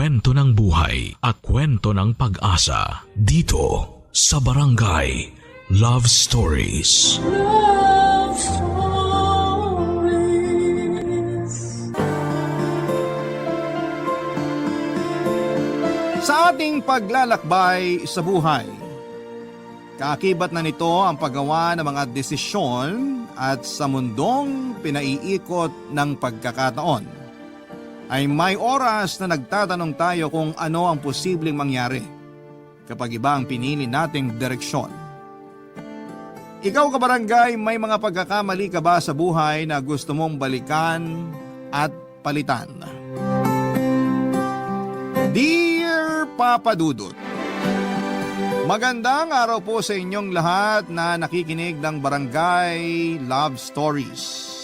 kwento ng buhay at kwento ng pag-asa dito sa Barangay Love Stories. Love Stories. Sa ating paglalakbay sa buhay, kaakibat na nito ang paggawa ng mga desisyon at sa mundong pinaiikot ng pagkakataon, ay may oras na nagtatanong tayo kung ano ang posibleng mangyari kapag iba ang pinili nating direksyon. Ikaw kabarangay, may mga pagkakamali ka ba sa buhay na gusto mong balikan at palitan? Dear Papa Dudut, magandang araw po sa inyong lahat na nakikinig ng Barangay Love Stories.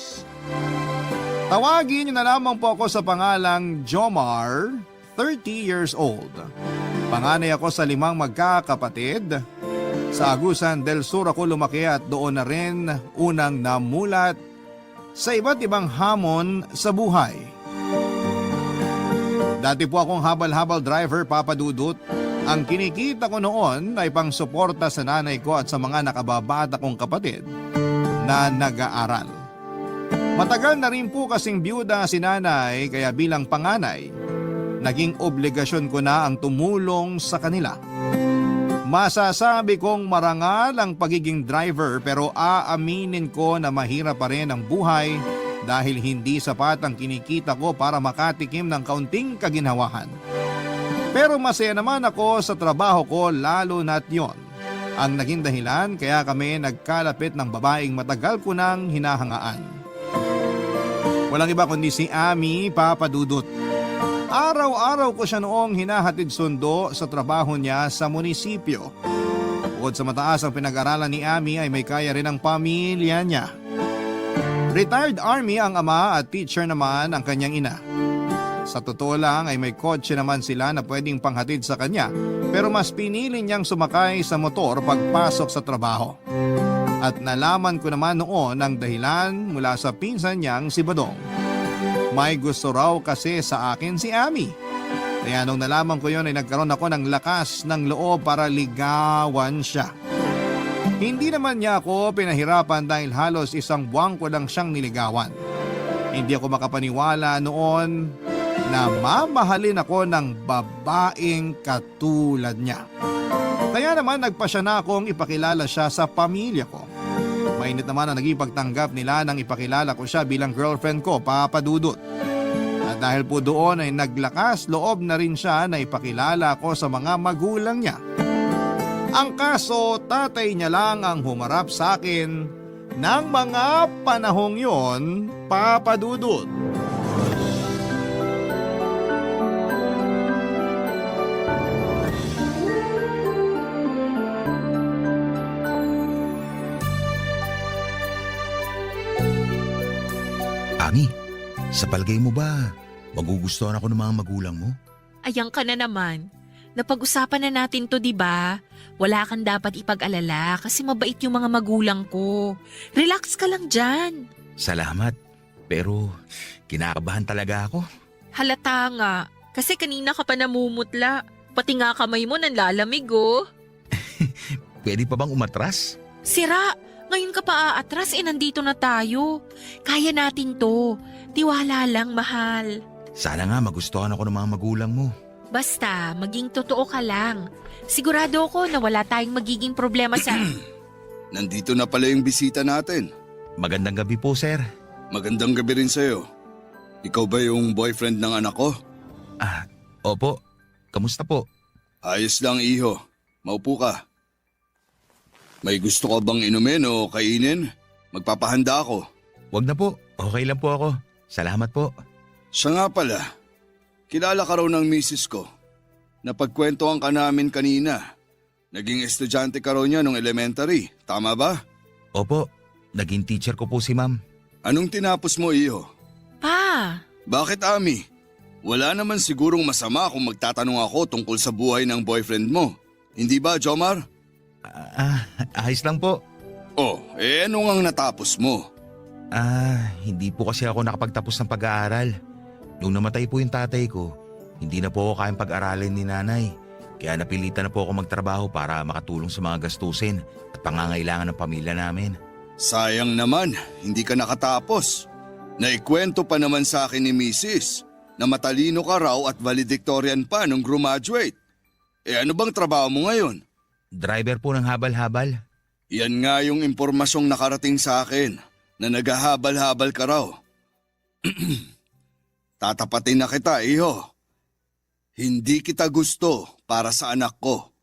Tawagin niyo na lamang po ako sa pangalang Jomar, 30 years old. Panganay ako sa 5 magkakapatid. Sa Agusan del Sur ako lumaki at doon na rin unang namulat sa iba't ibang hamon sa buhay. Dati po akong habal-habal driver, Papa Dudut. Ang kinikita ko noon ay pangsuporta sa nanay ko at sa mga nakababata kong kapatid na nag-aaral. Matagal na rin po kasing byuda si nanay kaya bilang panganay, naging obligasyon ko na ang tumulong sa kanila. Masasabi kong marangal ang pagiging driver pero aaminin ko na mahirap pa rin ang buhay dahil hindi sapat ang kinikita ko para makatikim ng kaunting kaginhawahan. Pero masaya naman ako sa trabaho ko lalo na't yon ang naging dahilan kaya kami nagkalapit ng babaeng matagal ko nang hinahangaan. Walang iba kundi si Ami, Papa Dudut. Araw-araw ko siya noong hinahatid sundo sa trabaho niya sa munisipyo. Bukod sa mataas ang pinag-aralan ni Ami ay may kaya rin ang pamilya niya. Retired Army ang ama at teacher naman ang kanyang ina. Sa totoo lang ay may kotse naman sila na pwedeng panghatid sa kanya pero mas pinili niyang sumakay sa motor pagpasok sa trabaho. At nalaman ko naman noon ang dahilan mula sa pinsan niyang si Badong. May gusto raw kasi sa akin si Ami. Kaya nung nalaman ko yon ay nagkaroon ako ng lakas ng loob para ligawan siya. Hindi naman niya ako pinahirapan dahil halos 1 buwan ko lang siyang niligawan. Hindi ako makapaniwala noon na mamahalin ako ng babaeng katulad niya. Kaya naman nagpasya na akong ipakilala siya sa pamilya ko. Mainit naman ang naging pagtanggap nila nang ipakilala ko siya bilang girlfriend ko, Papa Dudut. At dahil po doon ay naglakas loob na rin siya na ipakilala ko sa mga magulang niya. Ang kaso, tatay niya lang ang humarap sa akin ng mga panahong yon, Papa Dudut. Ami, sa palagay mo ba, magugustuhan ako ng mga magulang mo? Ayan ka na naman. Napag-usapan na natin to, di ba? Wala kang dapat ipag-alala kasi mabait yung mga magulang ko. Relax ka lang dyan. Salamat, pero kinakabahan talaga ako. Halata nga, kasi kanina ka pa namumutla. Pati nga kamay mo nanlalamig, oh. Pwede pa bang umatras? Sira, ngayon ka pa aatras, nandito na tayo. Kaya natin to. Tiwala lang, mahal. Sana nga magustuhan ako ng mga magulang mo. Basta, maging totoo ka lang. Sigurado ako na wala tayong magiging problema sa... Nandito na pala yung bisita natin. Magandang gabi po, sir. Magandang gabi rin sa'yo. Ikaw ba yung boyfriend ng anak ko? Opo. Kamusta po? Ayos lang, iho. Maupo ka. May gusto ka bang inumin o kainin? Magpapahanda ako. Wag na po. Okay lang po ako. Salamat po. Siya nga pala. Kilala ka raw ng misis ko. Napagkwentuhan ka namin kanina. Naging estudyante ka raw niya nung elementary. Tama ba? Opo. Naging teacher ko po si ma'am. Anong tinapos mo, iho? Pa, Bakit, Ami? Wala naman sigurong masama kung magtatanong ako tungkol sa buhay ng boyfriend mo. Hindi ba, Jomar? Ayos lang po. Oh, ano ngang natapos mo? Hindi po kasi ako nakapagtapos ng pag-aaral. Nung namatay po yung tatay ko, Hindi na po ako kayang pag-aralin ni nanay. Kaya napilitan na po ako magtrabaho para makatulong sa mga gastusin at pangangailangan ng pamilya namin. Sayang naman, hindi ka nakatapos. Naikwento pa naman sa akin ni Mrs. na matalino ka raw at valedictorian pa nung graduate. Ano bang trabaho mo ngayon? Driver po ng habal-habal. Yan nga yung impormasyong nakarating sa akin na naghahabal-habal ka raw. Tatapatin na kita, iho. Hindi kita gusto para sa anak ko.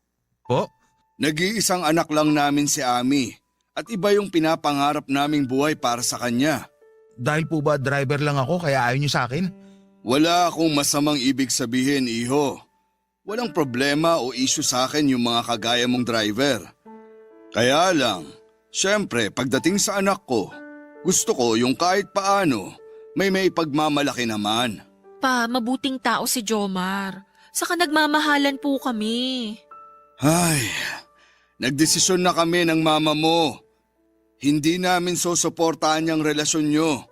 Po? Nag-iisang anak lang namin si Ami at iba yung pinapangarap naming buhay para sa kanya. Dahil po ba driver lang ako kaya ayaw niyo sa akin? Wala akong masamang ibig sabihin, iho. Walang problema o issue sa akin yung mga kagaya mong driver. Kaya lang, syempre pagdating sa anak ko, gusto ko yung kahit paano may pagmamalaki naman. Pa, mabuting tao si Jomar. Saka nagmamahalan po kami. Ay, nagdesisyon na kami ng mama mo. Hindi namin susuportahan yung relasyon nyo.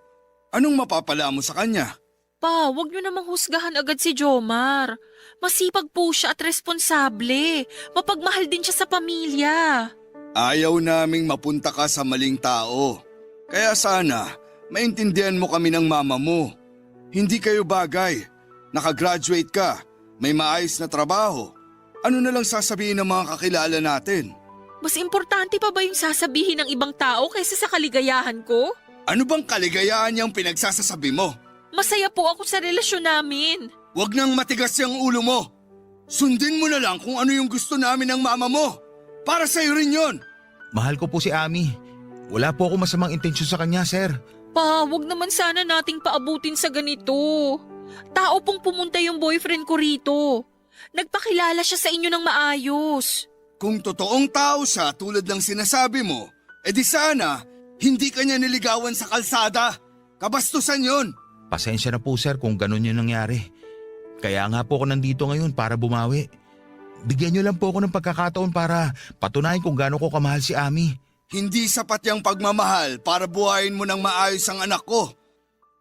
Anong mapapala mo sa kanya? Pa, wag niyo namang husgahan agad si Jomar. Masipag po siya at responsable. Mapagmahal din siya sa pamilya. Ayaw naming mapunta ka sa maling tao. Kaya sana, maintindihan mo kami ng mama mo. Hindi kayo bagay. Nakagraduate ka. May maayos na trabaho. Ano na lang sasabihin ng mga kakilala natin? Mas importante pa ba yung sasabihin ng ibang tao kaysa sa kaligayahan ko? Ano bang kaligayahan niyang pinagsasasabi mo? Masaya po ako sa relasyon namin. Huwag nang matigas yung ulo mo. Sundin mo na lang kung ano yung gusto namin ng mama mo. Para sa'yo rin yon. Mahal ko po si Ami. Wala po ako masamang intensyon sa kanya, sir. Pa, wag naman sana nating paabutin sa ganito. Tao pong pumunta yung boyfriend ko rito. Nagpakilala siya sa inyo ng maayos. Kung totoong tao siya tulad ng sinasabi mo, edi sana hindi kanya niligawan sa kalsada. Kabastusan yon. Pasensya na po, sir, kung ganun yung nangyari. Kaya nga po ako nandito ngayon para bumawi. Bigyan niyo lang po ako ng pagkakataon para patunayan kung gaano ko kamahal si Ami. Hindi sapat yung pagmamahal para buhayin mo ng maayos ang anak ko.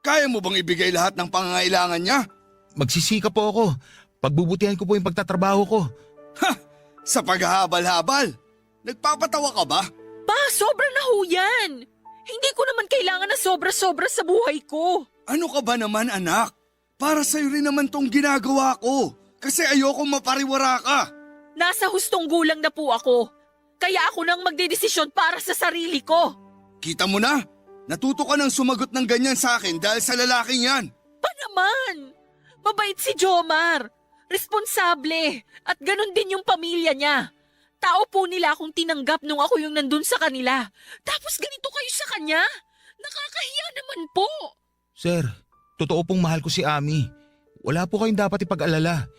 Kaya mo bang ibigay lahat ng pangangailangan niya? Magsisika po ako. Pagbubutihan ko po yung pagtatrabaho ko. Ha! Sa paghahabal-habal? Nagpapatawa ka ba? Pa, sobra na ho yan. Hindi ko naman kailangan na sobra-sobra sa buhay ko. Ano ka ba naman, anak? Para sa'yo rin naman tong ginagawa ko. Kasi ayoko mapariwara ka. Nasa hustong gulang na po ako. Kaya ako nang magdedesisyon para sa sarili ko. Kita mo na? Natuto ka nang sumagot ng ganyan sa akin dahil sa lalaking yan. Pa naman! Mabait si Jomar. Responsable. At ganun din yung pamilya niya. Tao po nila akong tinanggap nung ako yung nandun sa kanila. Tapos ganito kayo sa kanya? Nakakahiya naman po. Sir, totoo pong mahal ko si Ami. Wala po kayong dapat ipag-alala.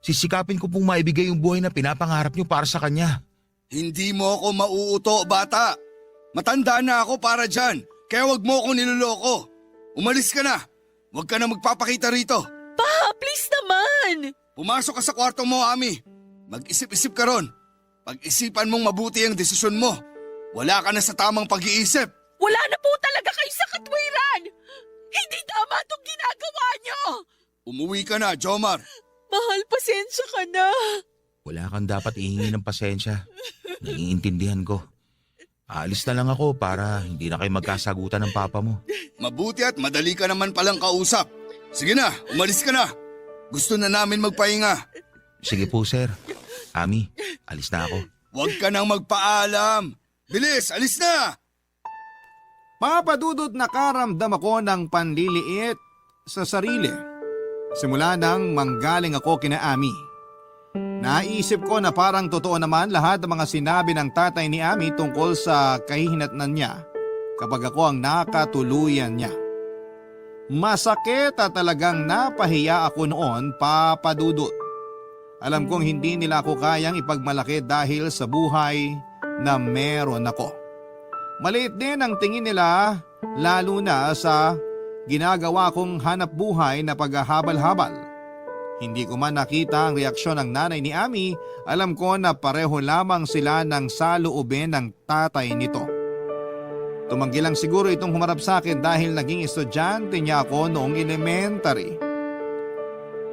Sisikapin ko pong maibigay yung buhay na pinapangarap niyo para sa kanya. Hindi mo ako mauuto, bata. Matanda na ako para dyan. Kaya wag mo ako niloloko. Umalis ka na. Wag ka na magpapakita rito. Pa, please naman. Pumasok ka sa kwarto mo, Ami. Mag-isip-isip ka ron. Pag-isipan mong mabuti ang desisyon mo. Wala ka na sa tamang pag-iisip. Wala na po talaga kayo sa katwiran. Hindi tama itong ginagawa niyo. Umuwi ka na, Jomar. Mahal, pasensya ka na. Wala kang dapat ihingi ng pasensya. Naiintindihan ko. Aalis na lang ako para hindi na kayo magkasagutan ng papa mo. Mabuti at madali ka naman palang kausap. Sige na, umalis ka na. Gusto na namin magpahinga. Sige po, sir. Ami, alis na ako. Huwag ka nang magpaalam. Bilis, alis na! Papadudot nakaramdam ako ng panliliit sa sarili. Simula nang manggaling ako kina Ami. Naisip ko na parang totoo naman lahat ng mga sinabi ng tatay ni Ami tungkol sa kahihinatnan niya kapag ako ang nakatuluyan niya. Masakit at talagang napahiya ako noon, Papadudot. Alam kong hindi nila ako kayang ipagmalaki dahil sa buhay na meron ako. Maliit din ang tingin nila lalo na sa ginagawa kong hanap buhay na paghahabal-habal. Hindi ko man nakita ang reaksyon ng nanay ni Ami, alam ko na pareho lamang sila ng saloobin ng tatay nito. Tumanggi lang siguro itong humarap sa akin dahil naging estudyante niya ako noong elementary.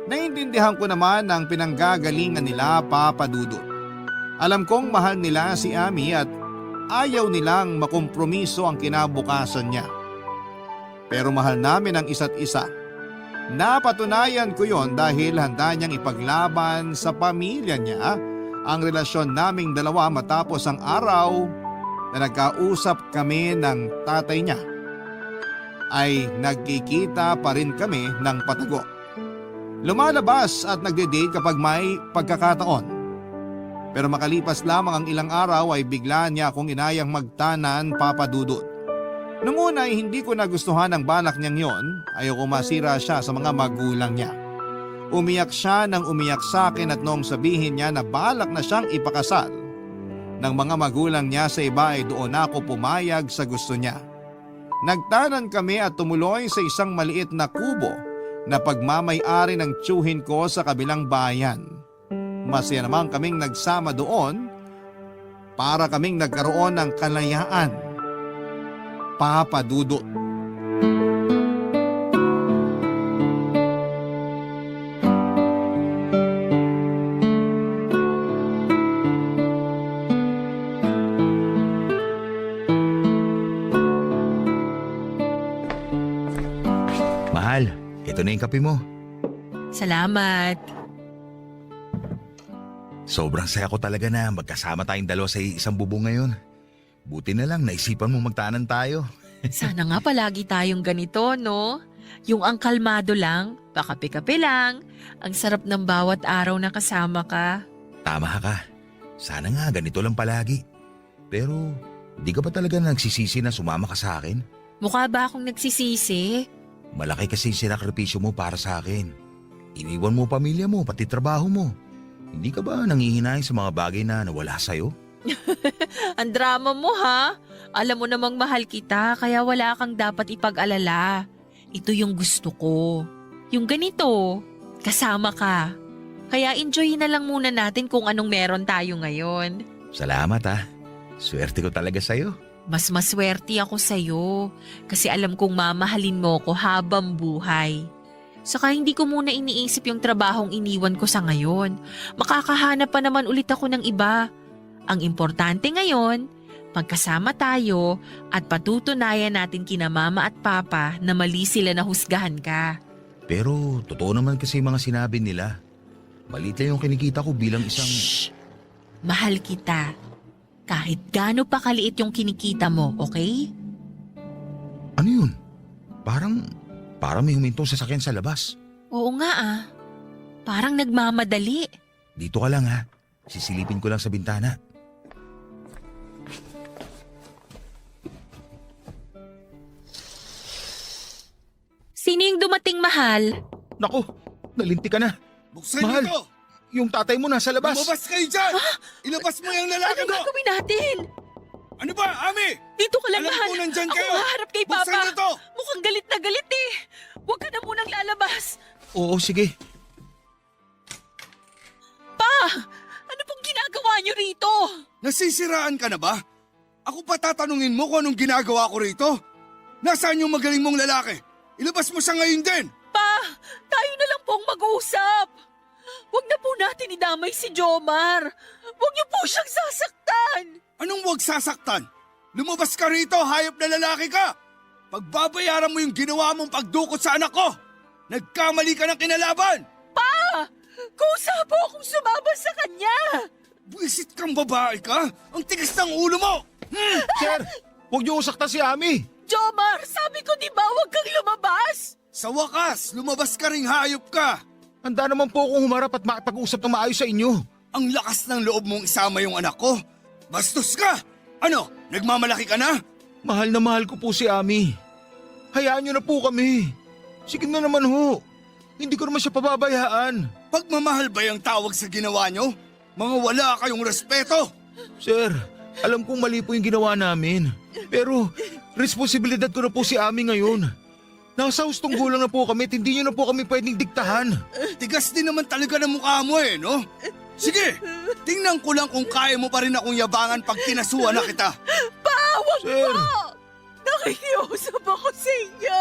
Naiintindihan ko naman ang pinanggagalingan nila, Papa Dudut. Alam kong mahal nila si Ami at ayaw nilang makompromiso ang kinabukasan niya. Pero mahal namin ang isa't isa. Napatunayan ko yon dahil handa niyang ipaglaban sa pamilya niya ang relasyon naming dalawa matapos ang araw na nagkausap kami ng tatay niya ay nagkikita pa rin kami ng patago. Lumalabas at nagde-date kapag may pagkakataon. Pero makalipas lamang ang ilang araw ay bigla niya akong inayang magtanan, Papa Dudut. Nung una ay hindi ko nagustuhan ang balak niyang yon, ayoko masira siya sa mga magulang niya. Umiyak siya nang umiyak sa akin at noong sabihin niya na balak na siyang ipakasal ng mga magulang niya sa iba ay doon ako pumayag sa gusto niya. Nagtanan kami at tumuloy sa isang maliit na kubo na pagmamay-ari ng tiyuhin ko sa kabilang bayan. Masaya naman kaming nagsama doon para kaming nagkaroon ng kalayaan, Papa Dudut. Mahal, ito na yung kape mo. Salamat. Sobrang saya ko talaga na magkasama tayong dalawa sa isang bubong ngayon. Buti na lang naisipan mong magtanan tayo. Sana nga palagi tayong ganito, no? Yung ang kalmado lang, pakape-kape lang. Ang sarap ng bawat araw na kasama ka. Tama ka. Sana nga ganito lang palagi. Pero di ka ba talaga nagsisisi na sumama ka sa akin? Mukha ba akong nagsisisi? Malaki kasi yung sinakripisyo mo para sa akin. Iniwan mo pamilya mo, pati trabaho mo. Hindi ka ba nangihinay sa mga bagay na nawala sa'yo? Ang drama mo ha? Alam mo namang mahal kita kaya wala kang dapat ipag-alala. Ito yung gusto ko. Yung ganito, kasama ka. Kaya enjoy na lang muna natin kung anong meron tayo ngayon. Salamat ha. Swerte ko talaga sa'yo. Mas maswerte ako sa'yo kasi alam kong mamahalin mo ko habang buhay. Saka hindi ko muna iniisip yung trabahong iniwan ko sa ngayon. Makakahanap pa naman ulit ako ng iba. Ang importante ngayon, magkasama tayo at patutunayan natin kina mama at papa na mali sila na husgahan ka. Pero totoo naman kasi yung mga sinabi nila. Maliit lang yung kinikita ko bilang isang... Shh! Mahal kita. Kahit gaano pa kaliit yung kinikita mo, okay? Ano yun? Parang may humintong sasakyan sa labas. Oo nga ah. Parang nagmamadali. Dito ka lang ha. Sisilipin ko lang sa bintana. Sino yung dumating, mahal? Naku, nalinti ka na. Buksan Mahal. niyo to! Yung tatay mo nasa labas. Lumabas kayo dyan! Ilabas mo yung lalaki Ano mo! gagawin natin? Ano ba, Ami? Dito ka lang, Alam mahal. ko nandyan Ako kayo. haharap kay Buksan Papa. niyo to! Mukhang galit na galit eh. Huwag ka na munang lalabas. Oo, sige. Pa! Ano pong ginagawa niyo rito? Nasisiraan ka na ba? Ako pa tatanungin mo kung anong ginagawa ko rito? Nasaan yung magaling mong lalaki? Ilabas mo siya ngayon din! Pa! Tayo na lang pong mag-uusap. Huwag na po natin idamay si Jomar. Huwag niyo po siyang sasaktan. Anong huwag sasaktan? Lumabas ka rito, hayop na lalaki ka! Pagbabayaran mo yung ginawa mong pagdukot sa anak ko! Nagkamali ka ng kinalaban! Pa! Kusa po akong sumama sa kanya. Buisit kang babae ka? Ang tigas ng ulo mo! Sir, huwag niyo usaktan si Ami. Jomar, sabi ko di ba huwag kang lumabas? Sa wakas, lumabas ka ring hayop ka! Handa naman po akong humarap at makipag-usap ng maayos sa inyo. Ang lakas ng loob mong isama yung anak ko! Bastos ka! Ano, nagmamalaki ka na? Mahal na mahal ko po si Ami. Hayaan niyo na po kami. Sige na naman ho. Hindi ko naman siya pababayaan. Pagmamahal ba yung tawag sa ginawa nyo? Mga wala kayong respeto! Sir, alam kong mali po yung ginawa namin. Pero responsibilidad ko na po si Ami ngayon. Nasa hustong gulang na po kami at hindi niyo na po kami pwedeng diktahan. Tigas din naman talaga ng mukha mo eh, no? Sige, tingnan ko lang kung kaya mo pa rin akong yabangan pag kinasuhan na kita. Pa, huwag Sir, po! Nakikiusap ako sa inyo.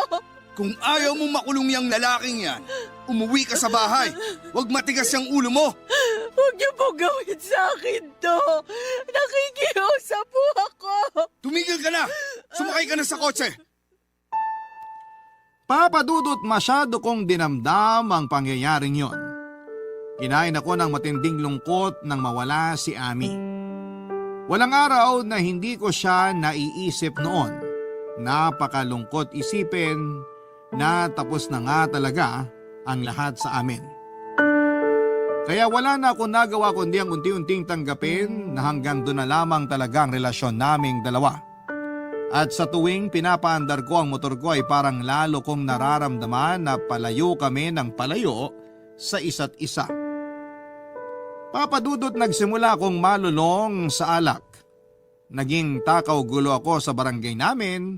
Kung ayaw mong makulong yung lalaking yan, umuwi ka sa bahay. Huwag matigas yung ulo mo. Huwag niyo po gawin sa akin to. Nakikiusap po ako. Tumigil ka na. Sumakay ka na sa kotse. Papa Dudut, masyado kong dinamdam ang pangyayaring yon. Kinain ako ng matinding lungkot nang mawala si Ami. Walang araw na hindi ko siya naiisip noon. Napakalungkot isipin na tapos na nga talaga ang lahat sa amin. Kaya wala na ako nagawa kundi ang unti-unting tanggapin na hanggang doon na lamang talaga ang relasyon naming dalawa. At sa tuwing pinapaandar ko ang motor ko ay parang lalo kong nararamdaman na palayo kami ng palayo sa isa't isa. Papa Dudut, nagsimula akong malulong sa alak. Naging takaw gulo ako sa barangay namin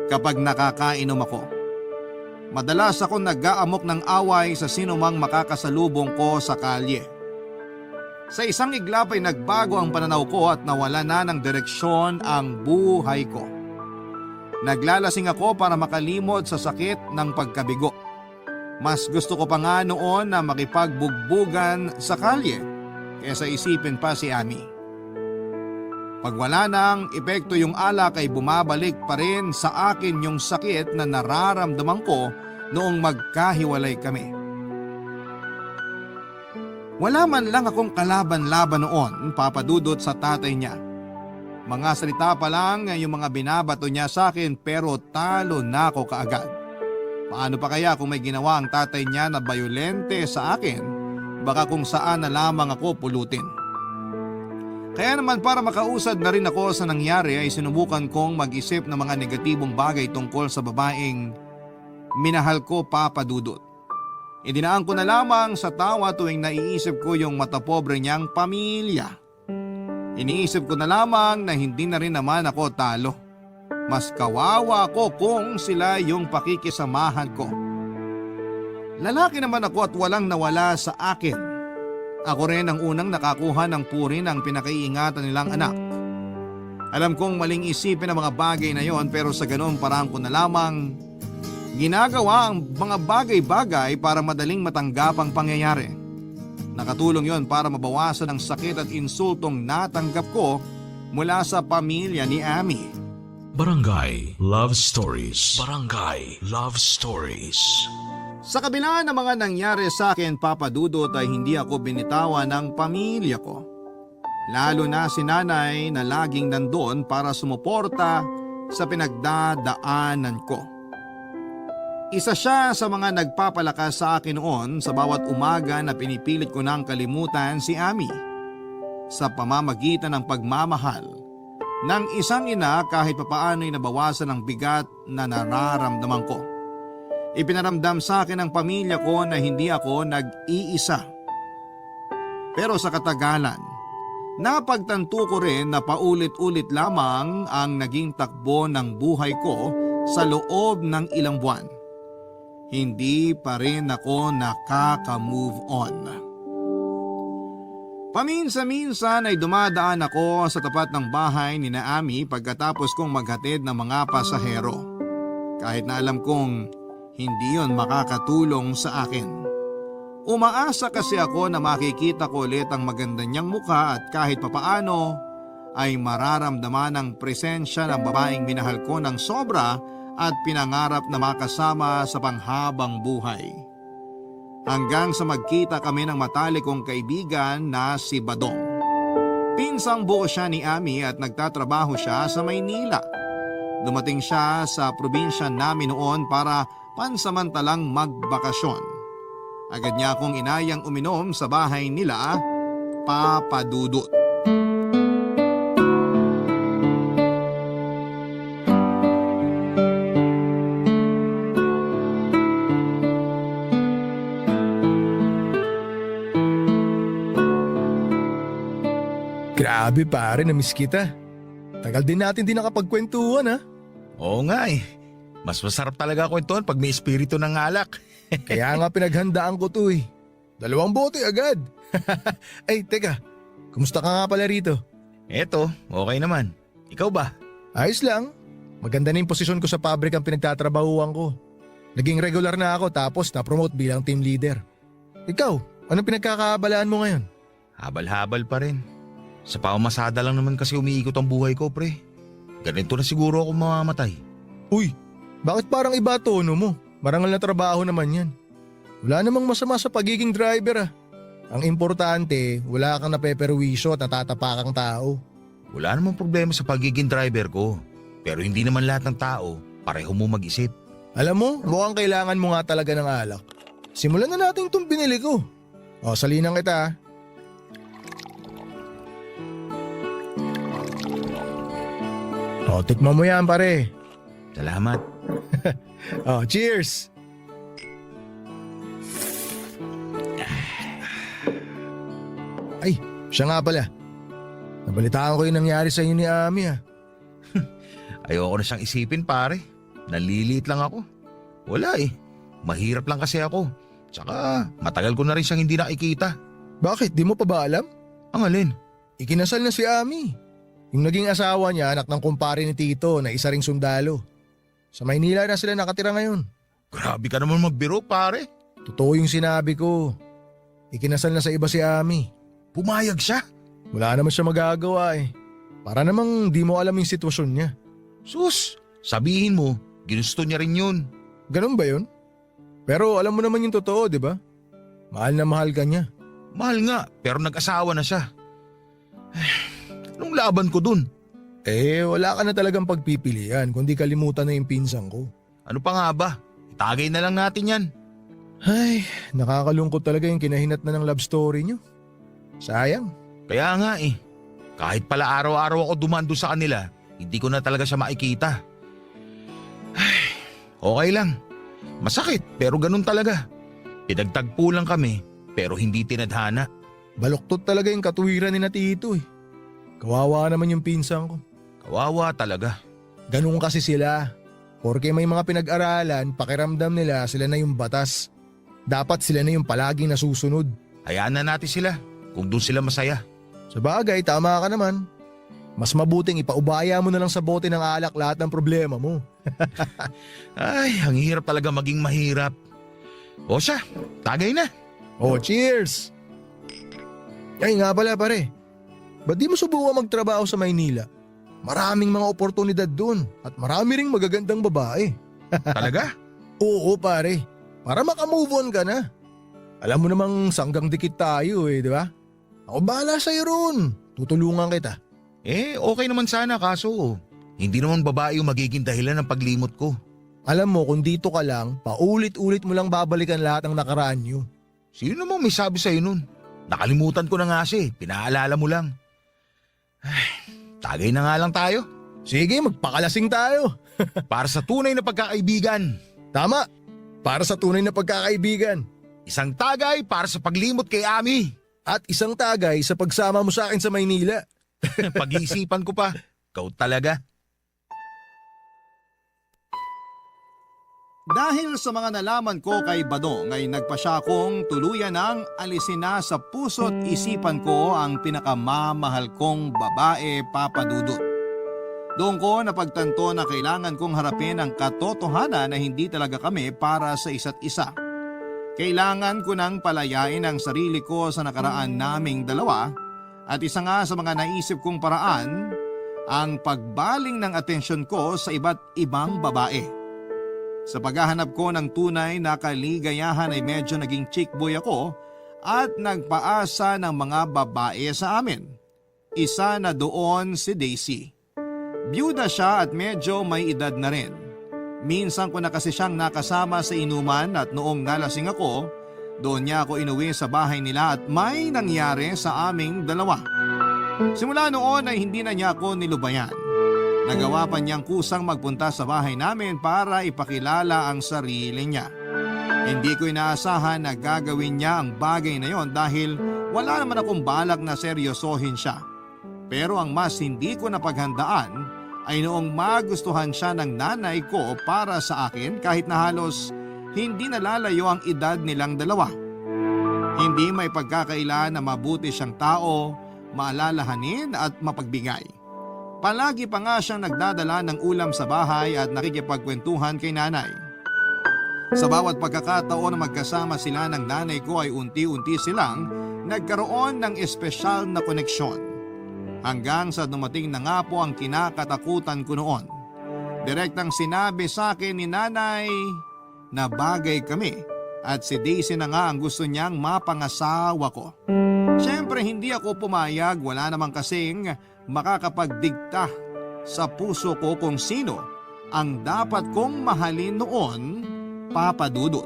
kapag nakakainom ako. Madalas ako nag-aamok ng away sa sinumang makakasalubong ko sa kalye. Sa isang iglap ay nagbago ang pananaw ko at nawala na ng direksyon ang buhay ko. Naglalasing ako para makalimot sa sakit ng pagkabigo. Mas gusto ko pa nga noon na makipagbugbugan sa kalye kaysa isipin pa si Ami. Pag wala nang epekto yung alak ay bumabalik pa rin sa akin yung sakit na nararamdaman ko noong magkahiwalay kami. Wala man lang akong kalaban-laban noon, Papa Dudut, sa tatay niya. Mga salita pa lang yung mga binabato niya sa akin pero talo na ako kaagad. Paano pa kaya kung may ginawa ang tatay niya na bayolente sa akin, baka kung saan na lamang ako pulutin. Kaya naman para makausad na rin ako sa nangyari ay sinubukan kong mag-isip ng mga negatibong bagay tungkol sa babaeng minahal ko, Papa Dudut. Idinaan ko na lamang sa tawa tuwing naiisip ko yung matapobre niyang pamilya. Iniisip ko na lamang na hindi na rin naman ako talo. Mas kawawa ko kung sila yung pakikisamahan ko. Lalaki naman ako at walang nawala sa akin. Ako rin ang unang nakakuha ng puri ng pinakaiingatan nilang anak. Alam kong maling isipin ang mga bagay na yon pero sa ganoon parang ko na lamang ginagawa ang mga bagay-bagay para madaling matanggap ang pangyayari. Nakatulong yon para mabawasan ang sakit at insultong natanggap ko mula sa pamilya ni Ami. Barangay Love Stories. Barangay Love Stories. Sa kabila ng mga nangyari sa akin, Papa Dudut, ay hindi ako binitawan ng pamilya ko. Lalo na si nanay na laging nandoon para sumuporta sa pinagdadaanan ko. Isa siya sa mga nagpapalakas sa akin noon sa bawat umaga na pinipilit ko nang kalimutan si Ami. Sa pamamagitan ng pagmamahal ng isang ina kahit papaano'y nabawasan ang bigat na nararamdaman ko. Ipinaramdam sa akin ng pamilya ko na hindi ako nag-iisa. Pero sa katagalan, napagtanto ko rin na paulit-ulit lamang ang naging takbo ng buhay ko sa loob ng ilang buwan. Hindi pa rin ako nakaka-move on. Paminsan-minsan ay dumadaan ako sa tapat ng bahay ni Naami pagkatapos kong maghatid ng mga pasahero. Kahit na alam kong hindi yon makakatulong sa akin. Umaasa kasi ako na makikita ko ulit ang maganda niyang mukha at kahit papaano ay mararamdaman ang presensya ng babaeng minahal ko ng sobra at pinangarap na makasama sa panghabang buhay. Hanggang sa magkita kami ng matalik kong kaibigan na si Badong. Pinsang buo siya ni Ami at nagtatrabaho siya sa Maynila. Dumating siya sa probinsya namin noon para pansamantalang magbakasyon. Agad niya akong inayang uminom sa bahay nila, Papa Dudut. Grabe pare, na-miss kita. Tagal din natin di nakapagkwentuhan ha. Oo nga eh. Mas masarap talaga kwentuhan pag may espiritu ng alak. Kaya nga pinaghandaan ko to eh. 2 bote agad. Ay teka, kumusta ka nga pala rito? Eto, okay naman. Ikaw ba? Ayos lang. Maganda na yung posisyon ko sa pabrikang pinagtatrabahuan ko. Naging regular na ako tapos na-promote bilang team leader. Ikaw, anong pinagkakaabalaan mo ngayon? Habal-habal pa rin. Sa pamamasada lang naman kasi umiikot ang buhay ko, pre. Ganito na siguro ako mamamatay. Uy, bakit parang iba tono mo? Marangal na trabaho naman yan. Wala namang masama sa pagiging driver ah. Ang importante, wala kang napeperwisyo at natatapakang tao. Wala namang problema sa pagiging driver ko. Pero hindi naman lahat ng tao pareho mo mag-isip. Alam mo, mukhang kailangan mo nga talaga ng alak. Simulan na natin itong binili ko. O, salinan kita ah. O, tikman mo yan pare. Salamat. O, cheers! Ay, siya nga pala. Nabalitaan ko yung nangyari sa inyo ni Ami ah. Ayoko na siyang isipin, pare. Naliliit lang ako. Wala eh. Mahirap lang kasi ako. Tsaka matagal ko na rin siyang hindi nakikita. Bakit? Di mo pa ba alam? Ang alin? Ikinasal na si Ami. Yung naging asawa niya, anak ng kumpare ni Tito na isa ring sundalo. Sa Maynila na sila nakatira ngayon. Grabe ka naman magbiro, pare. Totoo yung sinabi ko. Ikinasal na sa iba si Ami. Pumayag siya. Wala naman siya magagawa eh. Para namang di mo alam yung sitwasyon niya. Sus, sabihin mo, ginusto niya rin yun. Ganun ba yun? Pero alam mo naman yung totoo, di ba? Mahal na mahal ka niya. Mahal nga, pero nag-asawa na siya. Anong laban ko dun? Eh, wala ka na talagang pagpipilian kundi kalimutan na yung pinsang ko. Ano pa nga ba? Itagay na lang natin yan. Ay, nakakalungkot talaga yung kinahinat na ng love story niyo. Sayang. Kaya nga eh, kahit pala araw-araw ako dumaan doon sa kanila, hindi ko na talaga siya makikita. Ay, okay lang. Masakit pero ganun talaga. Pinagtagpo lang kami pero hindi tinadhana. Baluktot talaga yung katuwiran ni na Tito eh. Kawawa naman yung pinsang ko. Kawawa talaga. Ganun kasi sila. Porque may mga pinag-aralan, pakiramdam nila sila na yung batas. Dapat sila na yung palaging nasusunod. Hayaan na natin sila kung doon sila masaya. Sa bagay, tama ka naman. Mas mabuting ipaubaya mo na lang sa bote ng alak lahat ng problema mo. Ay, ang hirap talaga maging mahirap. O siya, tagay na. Oh, cheers! Ay nga pala pare, ba't di mo subukan magtrabaho sa Maynila? Maraming mga oportunidad dun at marami ring magagandang babae. Talaga? Oo pare, para makamove on ka na. Alam mo namang sanggang dikit tayo eh, di ba? Ako bahala sa'yo ron, tutulungan kita. Eh, okay naman sana kaso hindi naman babae yung magiging dahilan ng paglimot ko. Alam mo kung dito ka lang, paulit-ulit mo lang babalikan lahat ng nakaraan nyo. Sino namang may sabi sa'yo nun? Nakalimutan ko na nga siya, pinaalala mo lang. Ay, tagay na nga lang tayo. Sige, magpakalasing tayo. Para sa tunay na pagkakaibigan. Tama, para sa tunay na pagkakaibigan. Isang tagay para sa paglimot kay Ami. At isang tagay sa pagsama mo sa akin sa Maynila. Pag-iisipan ko pa. Ikaw talaga. Dahil sa mga nalaman ko kay Badong ay nagpa siya akong tuluyan ng alisin na sa puso't isipan ko ang pinakamamahal kong babae, Papa Dudut. Doon ko napagtanto na kailangan kong harapin ang katotohanan na hindi talaga kami para sa isa't isa. Kailangan ko nang palayain ang sarili ko sa nakaraan naming dalawa at isa nga sa mga naisip kong paraan ang pagbaling ng atensyon ko sa iba't ibang babae. Sa paghahanap ko ng tunay na kaligayahan ay medyo naging chick boy ako at nagpaasa ng mga babae sa amin. Isa na doon si Daisy. Byuda siya at medyo may edad na rin. Minsan ko na kasi siyang nakasama sa inuman at noong nalasing ako, doon niya ako inuwi sa bahay nila at may nangyari sa aming dalawa. Simula noon ay hindi na niya ako nilubayan. Nagawa pa niyang kusang magpunta sa bahay namin para ipakilala ang sarili niya. Hindi ko inaasahan na gagawin niya ang bagay na yon dahil wala naman akong balak na seryosohin siya. Pero ang mas hindi ko napaghandaan ay noong magustuhan siya ng nanay ko para sa akin kahit na halos hindi nalalayo ang edad nilang dalawa. Hindi may pagkakaila na mabuti siyang tao, maalalahanin at mapagbigay. Palagi pa nga siyang nagdadala ng ulam sa bahay at nakikipagkwentuhan kay nanay. Sa bawat pagkakataon na magkasama sila ng nanay ko ay unti-unti silang nagkaroon ng espesyal na koneksyon. Hanggang sa dumating na nga po ang kinakatakutan ko noon. Direktang sinabi sa akin ni nanay na bagay kami at si Daisy na nga ang gusto niyang mapangasawa ko. Siyempre hindi ako pumayag, wala namang kasing makakapagdikta sa puso ko kung sino ang dapat kong mahalin noon, Papa Dudut.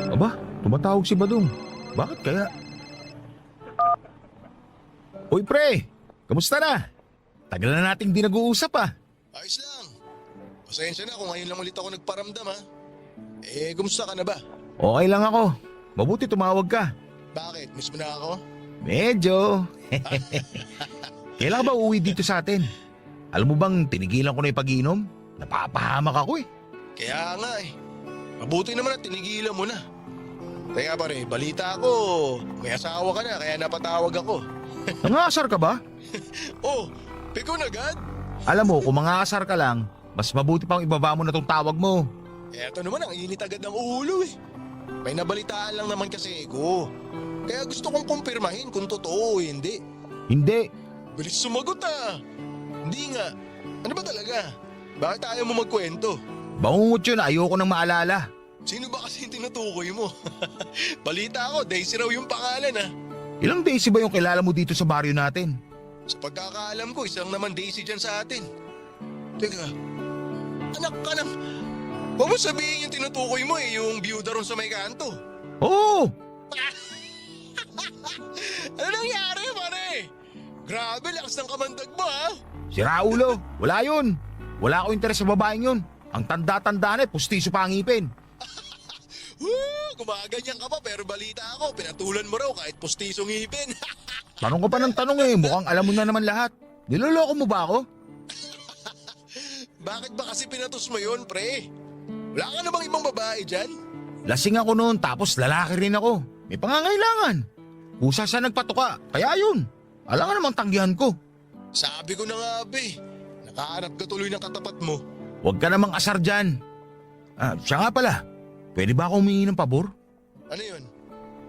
Aba, tumatawag si Badong. Bakit kaya? Uy pre, kamusta na? Tagal na nating di nag-uusap ah. Ayos lang. Pasensya na kung ngayon lang ulit ako nagparamdam ha. Kumusta ka na ba? Okay lang ako. Mabuti tumawag ka. Bakit? Miss mo na ako? Medyo. Kailan ka ba uuwi dito sa atin? Alam mo bang tinigilan ko na yung pag-iinom? Napapahamak ako eh. Kaya nga eh. Mabuti naman at tinigilan mo na. Teka pare, balita ako. May asawa ka na kaya napatawag ako. Nangasar ka ba? Oh, pikon agad? Alam mo, kung mangasar ka lang, mas mabuti pang ibaba mo na tong tawag mo. Eto naman ang init agad ng ulo eh. May nabalitaan lang naman kasi ko. Kaya gusto kong kumpirmahin kung totoo o hindi. Hindi. Bilis sumagot ah. Hindi nga. Ano ba talaga? Bakit ayaw mo magkwento? Bangungot yun, ayoko nang maalala. Sino ba kasi yung tinutukoy mo? Balita ako, Daisy raw yung pangalan ah. Ilang Daisy ba yung kilala mo dito sa baryo natin? Sa pagkakaalam ko, isang naman Daisy dyan sa atin. Teka, anak ka ng... Huwag mo sabihin yung tinutukoy mo eh, yung byuda ron sa may kanto. Oo! Ano nangyari pare? Grabe, lakas ng kamandag mo ha? Si Raulo, wala yun. Wala ako interes sa babaeng yun. Ang tanda-tanda na, pustiso pa ang ngipin. Gumaganyan ka pa pero balita ako, pinatulan mo raw kahit pustisong ngipin. Tanong ko pa ng tanong eh, mukhang alam mo na naman lahat. Niloloko mo ba ako? Bakit ba kasi pinatos mo yun, pre? Wala ka na bang ibang babae dyan? Lasing ako noon tapos lalaki rin ako. May pangangailangan. Kusa siya nagpatuka, kaya yun. Alam ka namang tanggihan ko. Sabi ko na nga, be. Nakahanap ka tuloy ng katapat mo. Huwag ka namang asar dyan. Siya nga pala, pwede ba ako humingi ng pabor? Ano yun?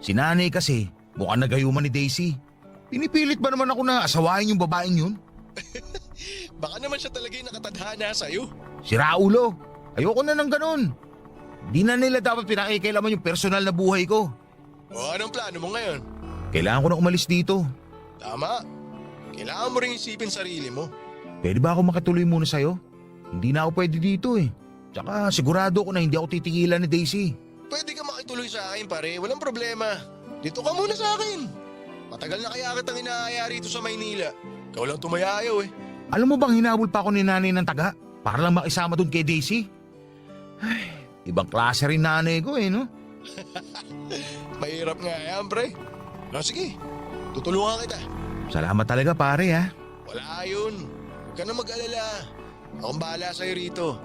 Si nanay kasi, mukhang nagayuman ni Daisy. Pinipilit ba naman ako na asawain yung babaeng yun? Baka naman siya talaga yung nakatadhana sa'yo. Si Raulo, ayoko na ng ganun. Di na nila dapat pinakikialaman yung personal na buhay ko. O anong plano mo ngayon? Kailangan ko na umalis dito. Tama. Kailangan mo rin isipin sarili mo. Pwede ba ako makituloy muna sa'yo? Hindi na ako pwede dito eh. Tsaka sigurado ko na hindi ako titigilan ni Daisy. Pwede ka makituloy sa akin pare, walang problema. Dito ka muna sa akin. Matagal na kaya kitang inaaya rito sa Maynila. Ikaw lang tumayayaw eh. Alam mo bang hinabol pa ako ni nanay ng taga? Para lang makisama doon kay Daisy? Ay, ibang klase rin nanay ko eh, no? Mahirap nga yan pre. No, sige, tutulungan kita. Salamat talaga pare ha. Wala yun. Huwag ka na mag-alala. Akong bahala sa'yo rito.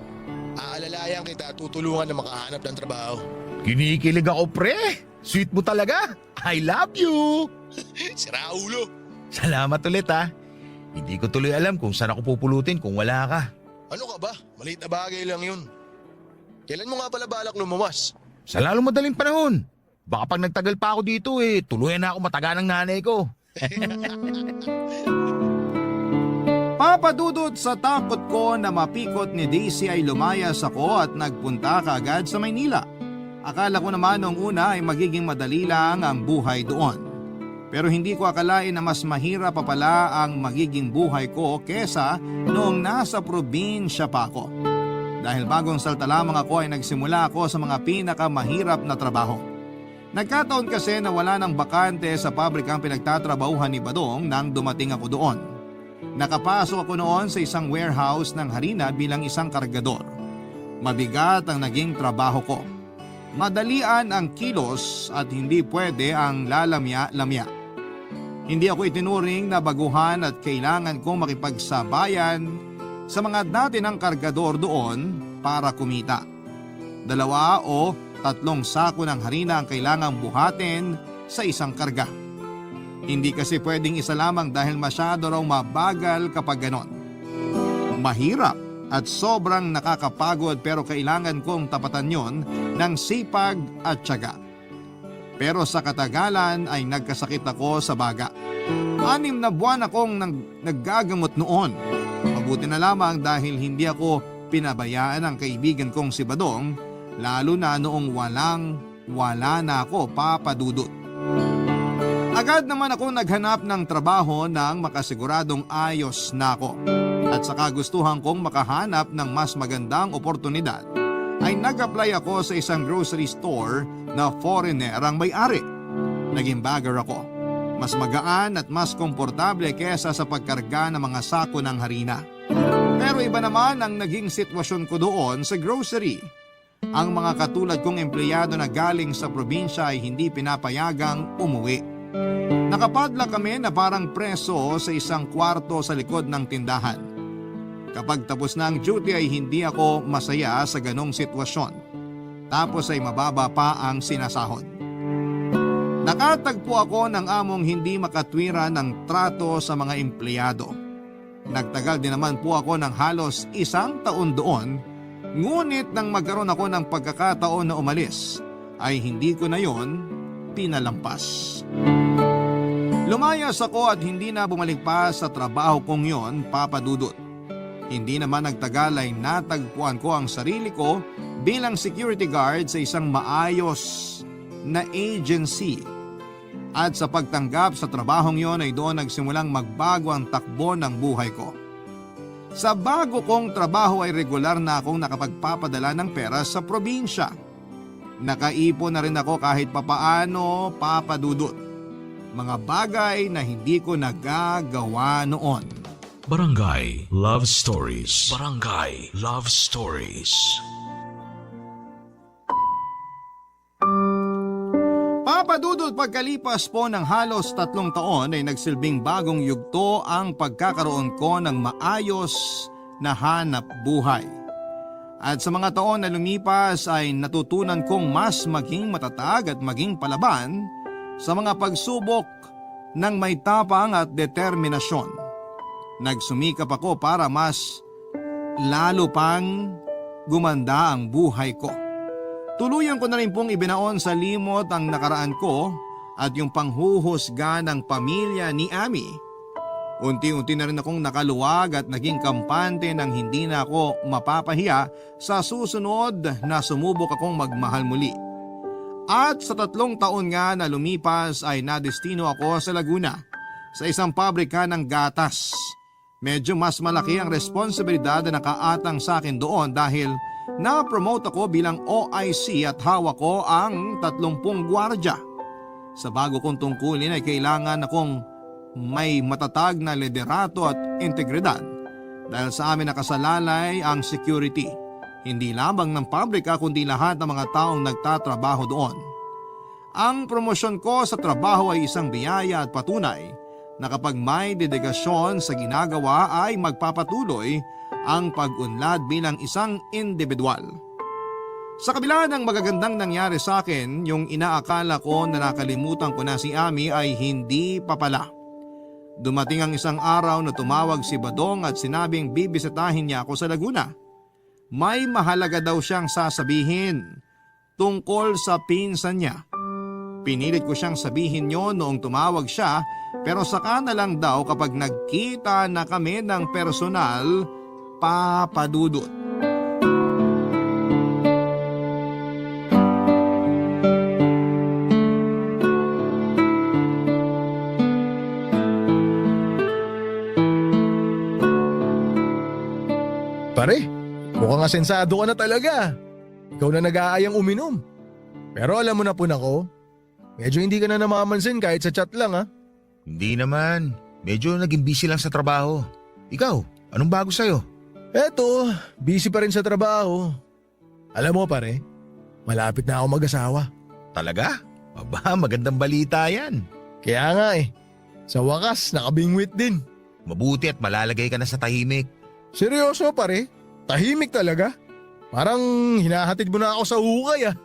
Aalalayan kita at tutulungan na makahanap ng trabaho. Kinikilig ako pre. Sweet mo talaga. I love you. Si Raulo. Salamat ulit ha. Hindi ko tuloy alam kung saan ako pupulutin kung wala ka. Ano ka ba? Maliit na bagay lang yun. Kailan mo nga pala balak lumawas? Sa lalong madaling panahon. Baka pag nagtagal pa ako dito eh, tuluyan na ako mataga ng nanay ko. Papa Dudut, sa takot ko na mapikot ni Daisy ay lumayas ako at nagpunta kaagad sa Maynila. Akala ko naman noong una ay magiging madali lang ang buhay doon. Pero hindi ko akalain na mas mahirap pa pala ang magiging buhay ko kesa noong nasa probinsya pa ako. Dahil bagong salta lamang ako ay nagsimula ako sa mga pinakamahirap na trabaho. Nagkataon kasi na wala ng bakante sa pabrikang pinagtatrabahuhan ni Badong nang dumating ako doon. Nakapasok ako noon sa isang warehouse ng harina bilang isang kargador. Mabigat ang naging trabaho ko. Madalian ang kilos at hindi pwede ang lalamya-lamya. Hindi ako itinuring na baguhan at kailangan kong makipagsabayan sa mga dati ng kargador doon para kumita. 2 o 3 sako ng harina ang kailangang buhatin sa isang karga. Hindi kasi pwedeng isa lamang dahil masyado raw mabagal kapag ganon. Mahirap at sobrang nakakapagod pero kailangan kong tapatan yon ng sipag at tiyaga. Pero sa katagalan ay nagkasakit ako sa baga. 6 na buwan akong naggagamot noon. Mabuti na lamang dahil hindi ako pinabayaan ng kaibigan kong si Badong, lalo na noong wala na ako, Papa Dudut. Agad naman ako naghanap ng trabaho nang makasiguradong ayos na ako. At sa kagustuhan kong makahanap ng mas magandang oportunidad, ay nag-apply ako sa isang grocery store na foreigner ang may-ari. Naging bagger ako. Mas magaan at mas komportable kesa sa pagkarga ng mga sako ng harina. Pero iba naman ang naging sitwasyon ko doon sa grocery. Ang mga katulad kong empleyado na galing sa probinsya ay hindi pinapayagang umuwi. Nakapadla kami na parang preso sa isang kwarto sa likod ng tindahan. Kapag tapos na ang duty ay hindi ako masaya sa ganong sitwasyon. Tapos ay mababa pa ang sinasahod. Nakatagpo ako ng among hindi makatwira ng trato sa mga empleyado. Nagtagal din naman po ako ng halos 1 taon doon, ngunit nang magkaroon ako ng pagkakataon na umalis, ay hindi ko na yon pinalampas. Lumayas ako at hindi na bumalik pa sa trabaho kong yon, Papa Dudut. Hindi naman nagtagal ay natagpuan ko ang sarili ko bilang security guard sa isang maayos na agency. At sa pagtanggap sa trabahong yon ay doon nagsimulang magbago ang takbo ng buhay ko. Sa bago kong trabaho ay regular na akong nakapagpapadala ng pera sa probinsya. Nakaipon na rin ako kahit papaano, Papa Dudut. Mga bagay na hindi ko nagagawa noon. Barangay Love Stories. Barangay Love Stories. Papa Dudut, pagkalipas po ng halos 3 taon ay nagsilbing bagong yugto ang pagkakaroon ko ng maayos na hanap buhay. At sa mga taon na lumipas ay natutunan kong mas maging matatag at maging palaban sa mga pagsubok ng may tapang at determinasyon. Nagsumikap ako para mas lalo pang gumanda ang buhay ko. Tuluyan ko na rin pong ibinaon sa limot ang nakaraan ko at yung panghuhusga ng pamilya ni Ami. Unti-unti na rin akong nakaluwag at naging kampante nang hindi na ako mapapahiya sa susunod na sumubok akong magmahal muli. At sa 3 taon nga na lumipas ay nadestino ako sa Laguna sa isang pabrika ng gatas. Medyo mas malaki ang responsibilidad na nakaatang sa akin doon dahil na-promote ako bilang OIC at hawak ko ang 30 gwardya. Sa bago kong tungkulin ay kailangan akong may matatag na liderato at integridad dahil sa amin nakasalalay ang security, hindi lamang ng pabrika kundi lahat ng mga taong nagtatrabaho doon. Ang promosyon ko sa trabaho ay isang biyaya at patunay na kapag may dedigasyon sa ginagawa ay magpapatuloy ang pag-unlad bilang isang individual. Sa kabila ng magagandang nangyari sa akin, yung inaakala ko na nakalimutan ko na si Ami ay hindi pa pala. Dumating ang isang araw na tumawag si Badong at sinabing bibisitahin niya ako sa Laguna. May mahalaga daw siyang sasabihin tungkol sa pinsan niya. Pinilit ko siyang sabihin yon noong tumawag siya pero saka na lang daw kapag nagkita na kami ng personal, Papa Dudut. Pare, mukhang asensado ka na talaga. Ikaw na nag-aayang uminom. Pero alam mo na po ko, medyo hindi ka na namamansin kahit sa chat lang ha. Hindi naman. Medyo naging busy lang sa trabaho. Ikaw, anong bago sa'yo? Eto, busy pa rin sa trabaho. Alam mo pare, malapit na ako mag-asawa. Talaga? Aba, magandang balita yan. Kaya nga sa wakas nakabingwit din. Mabuti at malalagay ka na sa tahimik. Seryoso pare, tahimik talaga. Parang hinahatid mo na ako sa hukay ah.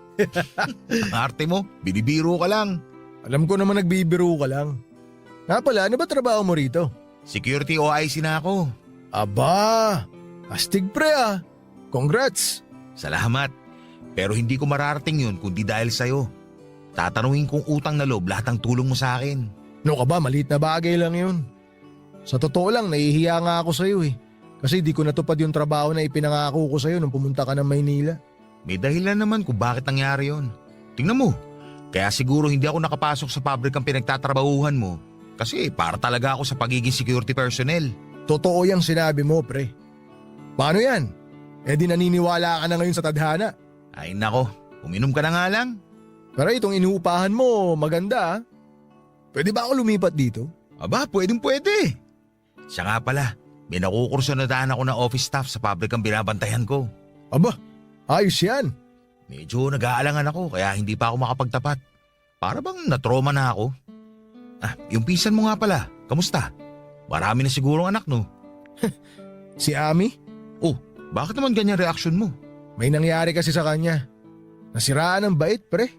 Ang arte mo, binibiro ka lang. Alam ko naman nagbibiro ka lang. Nga pala, ano ba trabaho mo rito? Security OIC na ako. Aba, astig pre ah. Congrats. Salamat. Pero hindi ko mararating yun kundi dahil sa'yo. Tatanungin kong utang na loob lahat ng tulong mo sa akin. No ka ba, maliit na bagay lang yun. Sa totoo lang, nahihiya nga ako sa'yo eh. Kasi di ko natupad yung trabaho na ipinangako ko sa'yo nung pumunta ka ng Maynila. May dahilan naman kung bakit nangyari yon. Tingnan mo, kaya siguro hindi ako nakapasok sa pabrikang pinagtatrabahuhan mo kasi para talaga ako sa pagiging security personnel. Totoo yung sinabi mo pre. Paano yan? Eh di naniniwala ka na ngayon sa tadhana. Ay nako, uminom ka na nga lang. Pero itong inuupahan mo, maganda ah. Pwede ba ako lumipat dito? Aba, pwede. Siya nga pala, may nakukurso na daan ako ng office staff sa pabrikang binabantayan ko. Aba, ayos yan. Medyo nag-aalangan ako kaya hindi pa ako makapagtapat. Para bang natroma na ako. Yung pinsan mo nga pala, kamusta? Marami na sigurong anak no? Si Ami? Oh, bakit naman ganyan reaksyon mo? May nangyari kasi sa kanya. Nasiraan ng bait pre.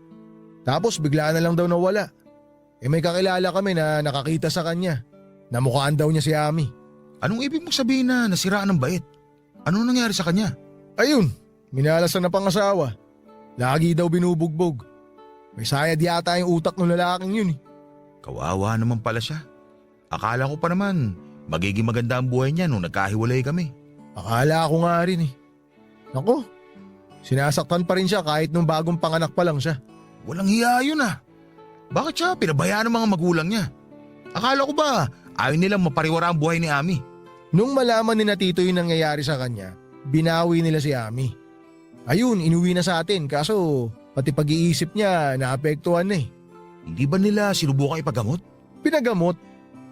Tapos bigla na lang daw nawala. Eh may kakilala kami na nakakita sa kanya. Namukhaan daw niya si Ami. Anong ibig mong sabihin na nasiraan ng bait? Anong nangyari sa kanya? Ayun, minalasan na pangasawa. Lagi daw binubugbog. May sayad yata yung utak ng lalaking yun eh. Kawawa naman pala siya. Akala ko pa naman magiging maganda ang buhay niya nung nagkahiwalay kami. Akala ko nga rin eh. Naku, sinasaktan pa rin siya kahit nung bagong panganak pa lang siya. Walang hiya yun ah. Bakit siya pinabayaan ng mga magulang niya? Akala ko ba ayaw nilang mapariwara ang buhay ni Ami? Nung malaman ni na Tito yung nangyayari sa kanya, binawi nila si Ami. Ayun, inuwi na sa atin kaso pati pag-iisip niya naapektuhan na eh. Hindi ba nila sinubukan ipagamot? Pinagamot,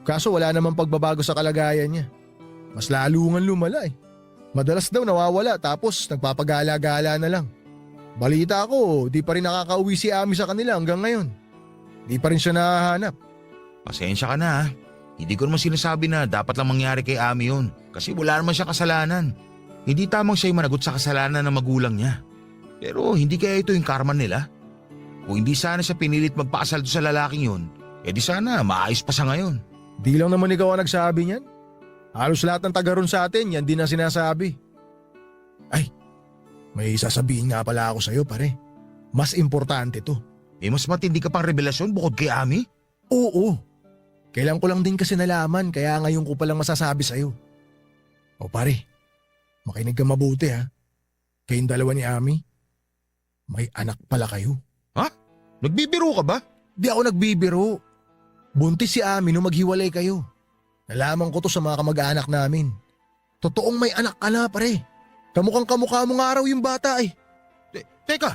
kaso wala namang pagbabago sa kalagayan niya. Mas lalo nga lumala eh. Madalas daw nawawala tapos nagpapagala-gala na lang. Balita ko, di pa rin nakakauwi si Ami sa kanila hanggang ngayon. Di pa rin siya nahahanap. Pasensya ka na ah. Hindi ko naman sinasabi na dapat lang mangyari kay Ami yun. Kasi wala naman siya kasalanan. Hindi tamang siya'y managot sa kasalanan ng magulang niya. Pero hindi kaya ito yung karma nila? Kung hindi sana siya pinilit magpakasal sa lalaking yun, edi sana maayos pa siya ngayon. Di lang naman ikaw ang nagsabi niyan. Halos lahat ng taga ron sa atin, yan din ang sinasabi. Ay, may sasabihin nga pala ako sa'yo pare. Mas importante to. May mas matindi ka pang revelasyon bukod kay Ami? Oo. Kailan ko lang din kasi nalaman kaya ngayon ko palang masasabi sa'yo. O pare, makinig ka mabuti ha. Kayong dalawa ni Ami, may anak pala kayo. Ha? Nagbibiro ka ba? Di ako nagbibiro. Buntis si Ami nung maghiwalay kayo. Nalaman ko to sa mga kamag-anak namin. Totoong may anak ka na pare. Kamukhang-kamukha mo nga raw yung bata eh. Teka,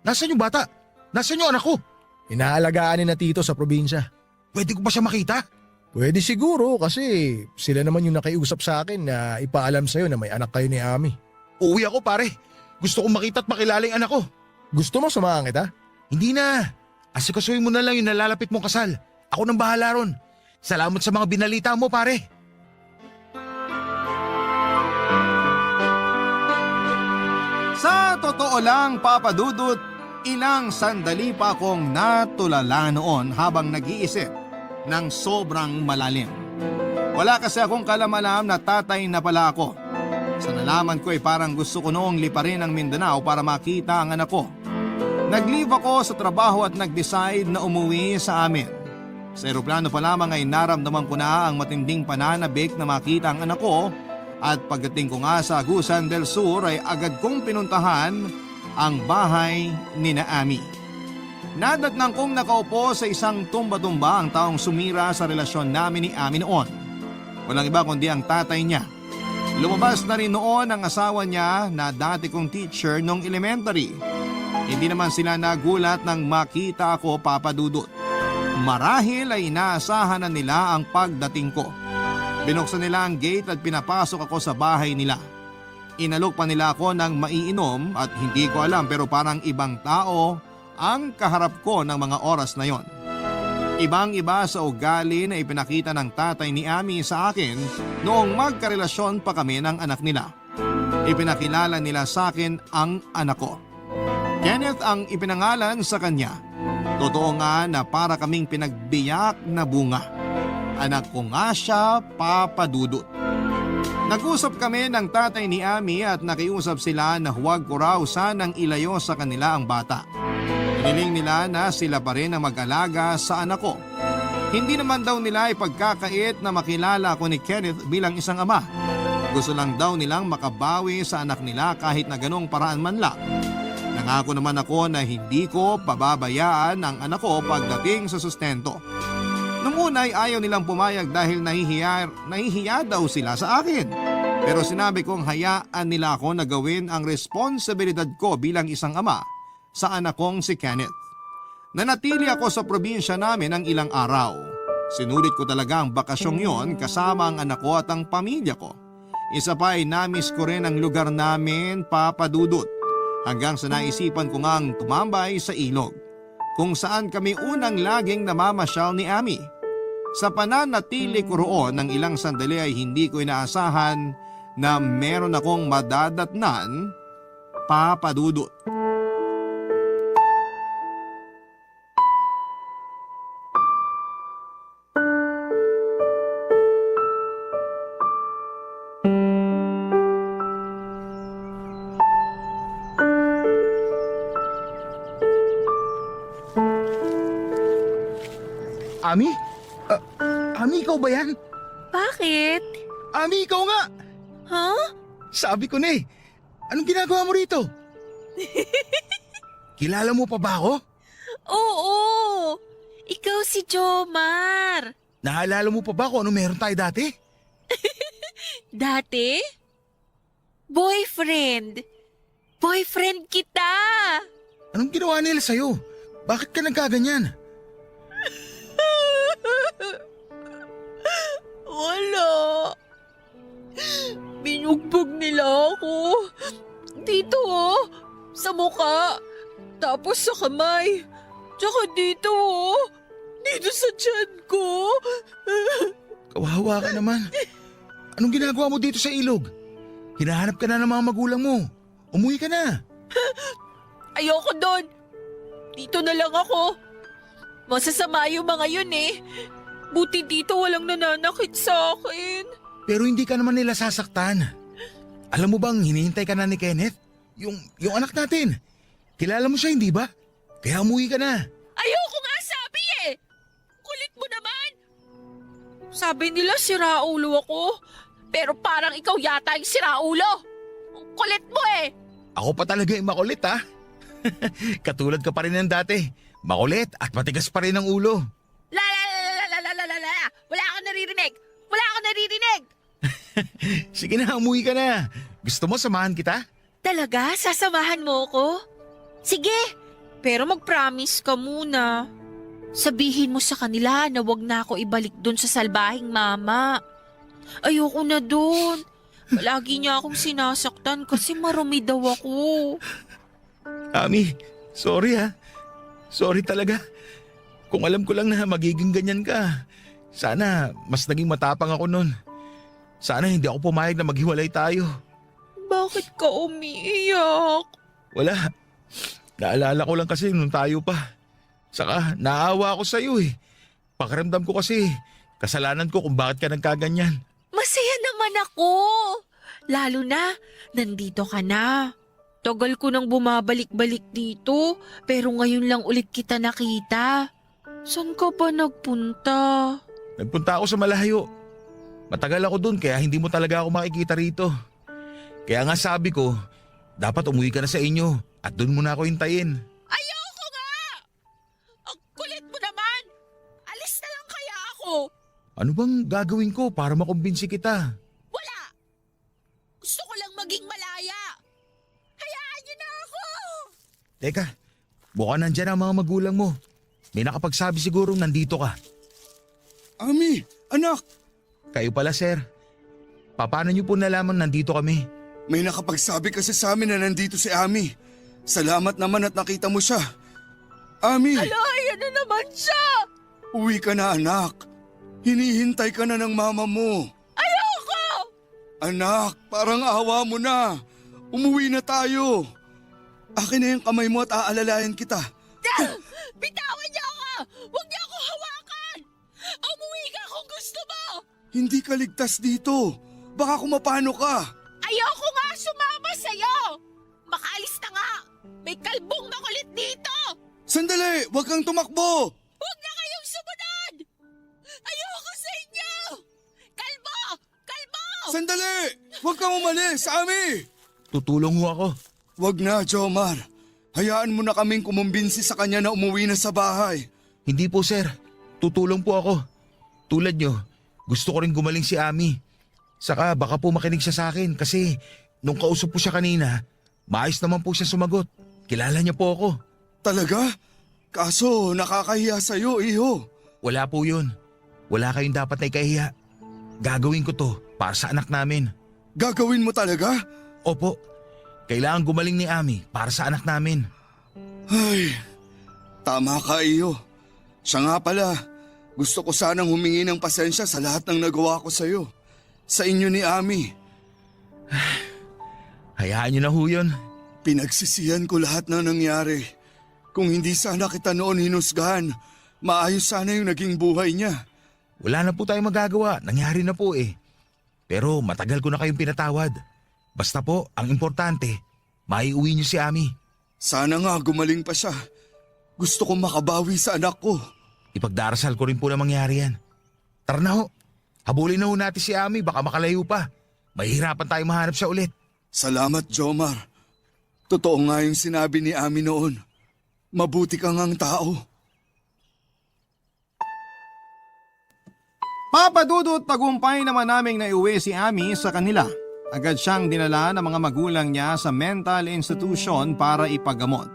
nasaan yung bata? Nasaan yung anak ko? Inaalagaan ni na Tito sa probinsya. Pwede ko ba siya makita? Pwede siguro kasi sila naman yung nakiusap sa akin na ipaalam sa'yo na may anak kayo ni Ami. Uuwi ako pare. Gusto kong makita at makilala yung anak ko. Gusto mo samahan kita? Hindi na. Asikasuhin mo na lang yung nalalapit mong kasal. Ako nang bahala ron. Salamat sa mga binalita mo pare. Sa totoo lang, Papa Dudut, ilang sandali pa akong natulala noon habang nag-iisip ng sobrang malalim. Wala kasi akong kalamalam na tatay na pala ako. Sa nalaman ko ay parang gusto ko noong liparin ang Mindanao para makita ang anak ko. Nag-leave ako sa trabaho at nag-decide na umuwi sa amin. Sa eroplano pa lamang ay naramdaman ko na ang matinding pananabik na makita ang anak ko at pagdating ko nga sa Agusan del Sur ay agad kong pinuntahan ang bahay ni na Ami. Nadatnang kong nakaupo sa isang tumba-tumba ang taong sumira sa relasyon namin ni Ami noon. Walang iba kundi ang tatay niya. Lumabas na rin noon ang asawa niya na dati kong teacher nung elementary. Hindi naman sila nagulat nang makita ako, Papa Dudut. Marahil ay inaasahan na nila ang pagdating ko. Binuksan nila ang gate at pinapasok ako sa bahay nila. Inalok pa nila ako ng maiinom at hindi ko alam pero parang ibang tao ang kaharap ko ng mga oras na yon. Ibang-iba sa ugali na ipinakita ng tatay ni Ami sa akin noong magkarelasyon pa kami ng anak nila. Ipinakilala nila sa akin ang anak ko. Kenneth ang ipinangalan sa kanya. Totoo nga na para kaming pinagbiyak na bunga. Anak ko nga siya, Papa Dudut. Nag-usap kami ng tatay ni Ami at nakiusap sila na huwag ko raw sanang ilayo sa kanila ang bata. Hiniling nila na sila pa rin ang mag-alaga sa anak ko. Hindi naman daw nila ipagkakait na makilala ako ni Kenneth bilang isang ama. Gusto lang daw nilang makabawi sa anak nila kahit na ganong paraan man lang. Nangako naman ako na hindi ko pababayaan ang anak ko pagdating sa sustento. Nung una ay ayaw nilang pumayag dahil nahihiya daw sila sa akin. Pero sinabi kong hayaan nila ako na gawin ang responsibilidad ko bilang isang ama sa anak kong si Kenneth. Nanatili ako sa probinsya namin ng ilang araw. Sinulit ko talaga ang bakasyong yon kasama ang anak ko at ang pamilya ko. Isa pa ay namiss ko rin ang lugar namin, Papa Dudut. Hanggang sa naisipan ko ngang tumambay sa ilog, kung saan kami unang laging namamasyal ni Ami. Sa pananatili ko roon ng ilang sandali ay hindi ko inaasahan na meron akong madadatnan, Papa Dudut. Ami? Ami, ikaw ba yan? Bakit? Ami, ikaw nga! Ha? Sabi ko na eh. Anong ginagawa mo rito? Kilala mo pa ba ako? Oo! Ikaw si Jomar! Naalala mo pa ba kung ano meron tayo dati? Dati? Boyfriend! Boyfriend kita! Anong ginawa nila sa'yo? Bakit ka nagkaganyan? Wala. Binugbog nila ako. Dito sa muka. Tapos sa kamay. Tsaka dito Dito sa tiyan ko. Kawawa ka naman. Anong ginagawa mo dito sa ilog? Hinahanap ka na ng mga magulang mo. Umuwi ka na. Ayoko doon. Dito na lang ako. Masasama yung mga yun eh. Buti dito walang nananakit sa akin. Pero hindi ka naman nila sasaktan. Alam mo bang hinihintay ka na ni Kenneth? Yung anak natin. Kilala mo siya, hindi ba? Kaya umuwi ka na. Ayoko nga sabi eh. Kulit mo naman. Sabi nila siraulo ako. Pero parang ikaw yata yung siraulo. Ang kulit mo eh. Ako pa talaga yung makulit ha. Katulad ka pa rin ng dati. Makulit at matigas pa rin ang ulo. La. Wala akong naririnig. Wala akong naririnig. Sige na, umuwi ka na. Gusto mo samahan kita? Talaga? Sasamahan mo ko? Sige. Pero mag-promise ka muna. Sabihin mo sa kanila na wag na ako ibalik dun sa salbahing mama. Ayoko na dun. Palagi niya akong sinasaktan kasi marumi daw ako. Ami, sorry ha. Sorry talaga. Kung alam ko lang na magiging ganyan ka, sana mas naging matapang ako nun. Sana hindi ako pumayag na maghiwalay tayo. Bakit ka umiiyak? Wala. Naalala ko lang kasi nung tayo pa. Saka naawa ako sa'yo eh. Pakiramdam ko kasi kasalanan ko kung bakit ka nagkaganyan. Masaya naman ako. Lalo na, nandito ka na. Tagal ko nang bumabalik-balik dito, pero ngayon lang ulit kita nakita. Saan ka ba nagpunta? Nagpunta ako sa malayo. Matagal ako dun kaya hindi mo talaga ako makikita rito. Kaya nga sabi ko, dapat umuwi ka na sa inyo at dun mo na ako hintayin. Ayoko nga! Ang kulit mo naman! Alis na lang kaya ako! Ano bang gagawin ko para makumbinsi kita? Wala! Gusto ko lang maging malaya! Hayaan niyo na ako! Teka, baka nandyan ang mga magulang mo. May nakapagsabi sigurong nandito ka. Ami, anak, Kayo pala sir. Paano niyo po nalaman nandito kami? may nakapagsabi kasi sa amin na nandito si Ami. Salamat naman at nakita mo siya. Ami, Ayan na naman siya! uwi ka na anak. Hinihintay ka na ng mama mo. Ayoko! Anak, parang awa mo na. Umuwi na tayo. Akin na yung kamay mo at aalalayan kita. Bitawan niyo ako! Huwag niyo ako hawakan! Umuwi ka kung gusto mo! Hindi ka ligtas dito. Baka kumapano ka. Ayoko nga sumama sa'yo! Makaalis na nga! May kalbong makulit dito! Sandali! Huwag kang tumakbo! Huwag na kayong sumunod! Ayoko sa inyo! Kalbo! Kalbo! Sandali! Huwag kang umalis, Ami! Tutulong ho ako. Huwag na, Jomar. Hayaan mo na kaming kumumbinsi sa kanya na umuwi na sa bahay. Hindi po sir, tutulong po ako. Tulad nyo, gusto ko rin gumaling si Ami. Saka baka po makinig siya sa akin kasi nung kausap po siya kanina, maayos naman po siya sumagot. Kilala niya po ako. Talaga? Kaso nakakahiya sa'yo, iho. Wala po yun. Wala kayong dapat na ikahiya. Gagawin ko to para sa anak namin. Gagawin mo talaga? Opo, kailangan gumaling ni Ami para sa anak namin. Ay, tama ka, iho. Siya nga pala, gusto ko sanang humingi ng pasensya sa lahat ng nagawa ko sa'yo. Sa inyo ni Ami. Hayaan niyo na ho yun. Pinagsisihan ko lahat ng nangyari. Kung hindi sana kita noon hinusgahan, maayos sana yung naging buhay niya. Wala na po tayong magagawa, nangyari na po eh. Pero matagal ko na kayong pinatawad. Basta po, ang importante, maiuwi niyo si Ami. Sana nga gumaling pa siya. Gusto kong makabawi sa anak ko. Ipagdarasal ko rin po na mangyari yan. Tara na ho, habulin na ho natin si Ami, baka makalayo pa. Mahihirapan tayo mahanap siya ulit. Salamat, Jomar. Totoo nga yung sinabi ni Ami noon. Mabuti kang ang tao. Papa Dudut, tagumpay naman naming naiuwi si Ami sa kanila. Agad siyang dinala ng mga magulang niya sa mental institution para ipagamot.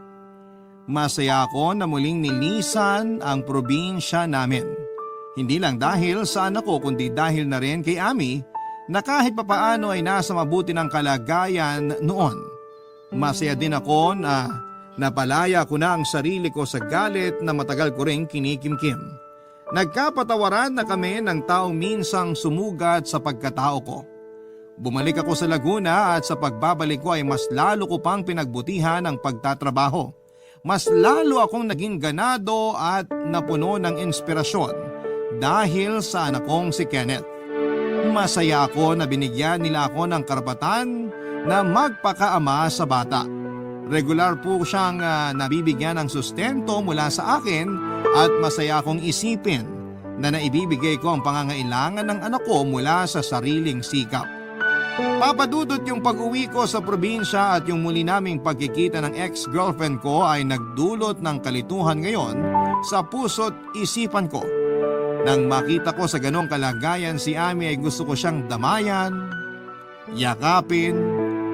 Masaya ako na muling nilisan ang probinsya namin. Hindi lang dahil sa anak ko kundi dahil na rin kay Ami na kahit papaano ay nasa mabuti ng kalagayan noon. Masaya din ako na napalaya ko na ang sarili ko sa galit na matagal ko ring kinikimkim. Nagkapatawaran na kami ng taong minsang sumugat sa pagkatao ko. Bumalik ako sa Laguna at sa pagbabalik ko ay mas lalo ko pang pinagbutihan ang pagtatrabaho. Mas lalo akong naging ganado at napuno ng inspirasyon dahil sa anak kong si Kenneth. Masaya ako na binigyan nila ako ng karapatan na magpakaama sa bata. Regular po siyang nabibigyan ng sustento mula sa akin at masaya akong isipin na naibibigay ko ang pangangailangan ng anak ko mula sa sariling sikap. Papadudot yung pag-uwi ko sa probinsya at yung muli naming pagkikita ng ex-girlfriend ko ay nagdulot ng kalituhan ngayon sa puso't isipan ko. Nang makita ko sa ganong kalagayan si Ami ay gusto ko siyang damayan, yakapin,